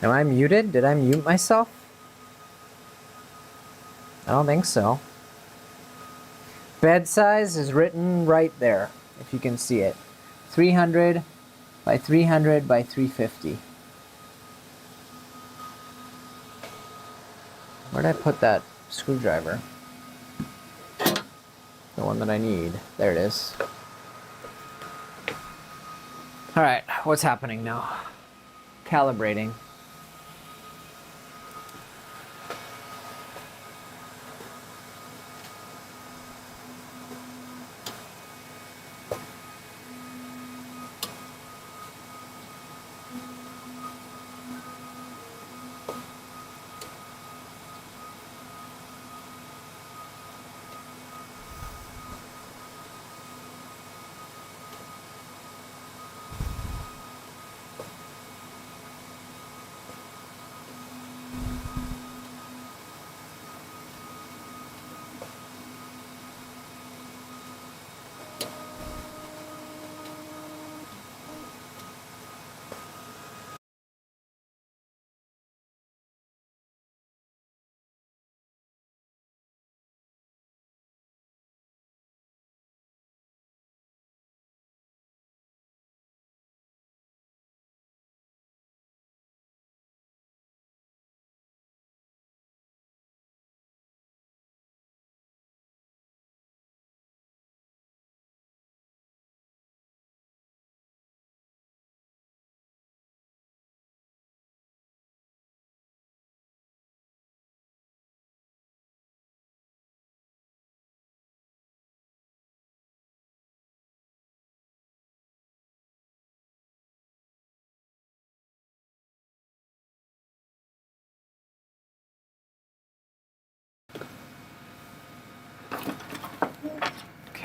Am I muted? Did I mute myself? I don't think so. Bed size is written right there, if you can see it. 300 by 300 by 350. Where'd I put that screwdriver? The one that I need. There it is. All right, what's happening now? Calibrating.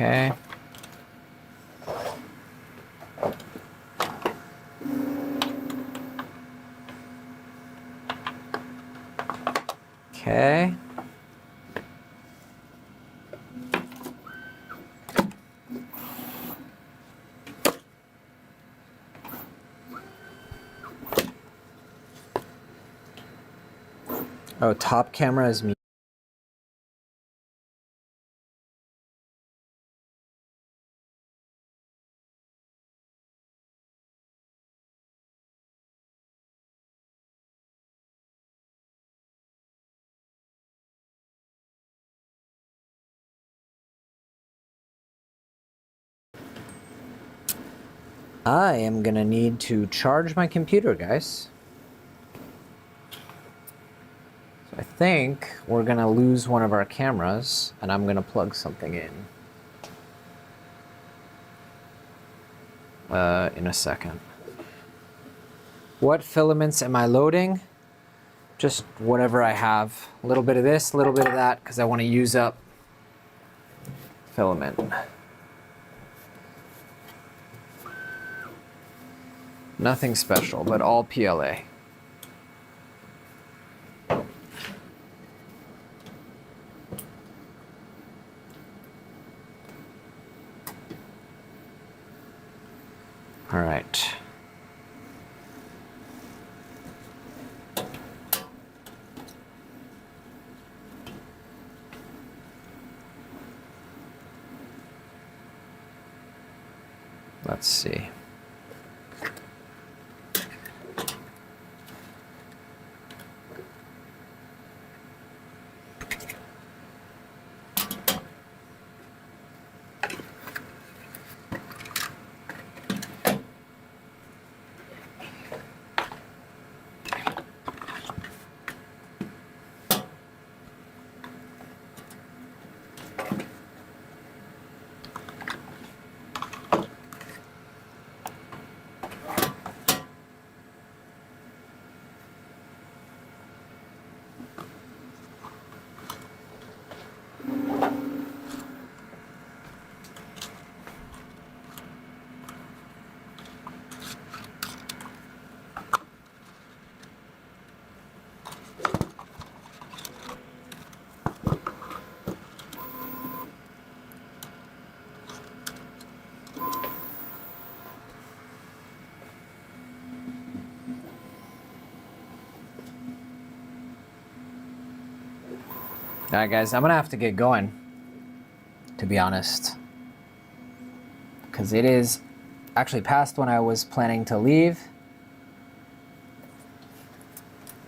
Okay. Okay. Oh, top camera is me. I am gonna need to charge my computer, guys. So I think we're gonna lose one of our cameras, and I'm gonna plug something in a second. What filaments am I loading? Just whatever I have. A little bit of this, a little bit of that, because I want to use up filament. Nothing special, but all PLA. All right. Let's see. All right, guys, I'm gonna have to get going, to be honest, because it is actually past when I was planning to leave.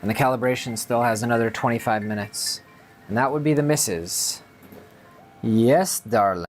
And the calibration still has another 25 minutes. And that would be the missus. Yes, darling.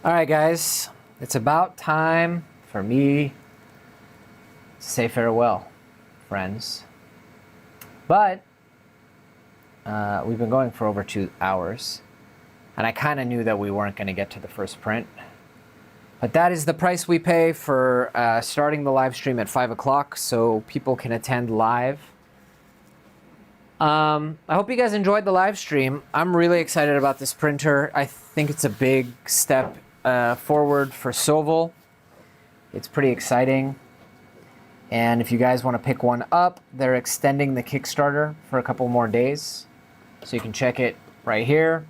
All right, guys, it's about time for me to say farewell, friends. But we've been going for over 2 hours, and I kind of knew that we weren't going to get to the first print. But that is the price we pay for starting the live stream at 5 o'clock so people can attend live. I hope you guys enjoyed the live stream. I'm really excited about this printer. I think it's a big step forward for Sovol. It's pretty exciting. And if you guys want to pick one up, they're extending the Kickstarter for a couple more days. So you can check it right here.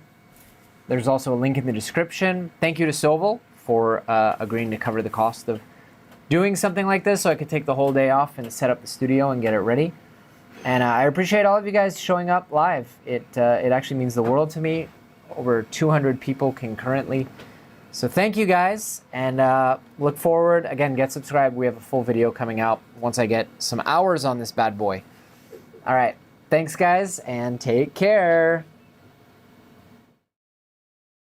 There's also a link in the description. Thank you to Sovol for agreeing to cover the cost of doing something like this so I could take the whole day off and set up the studio and get it ready. And I appreciate all of you guys showing up live. It actually means the world to me. Over 200 people concurrently. So thank you guys, and look forward. Again, get subscribed. We have a full video coming out once I get some hours on this bad boy. All right, thanks guys, and take care.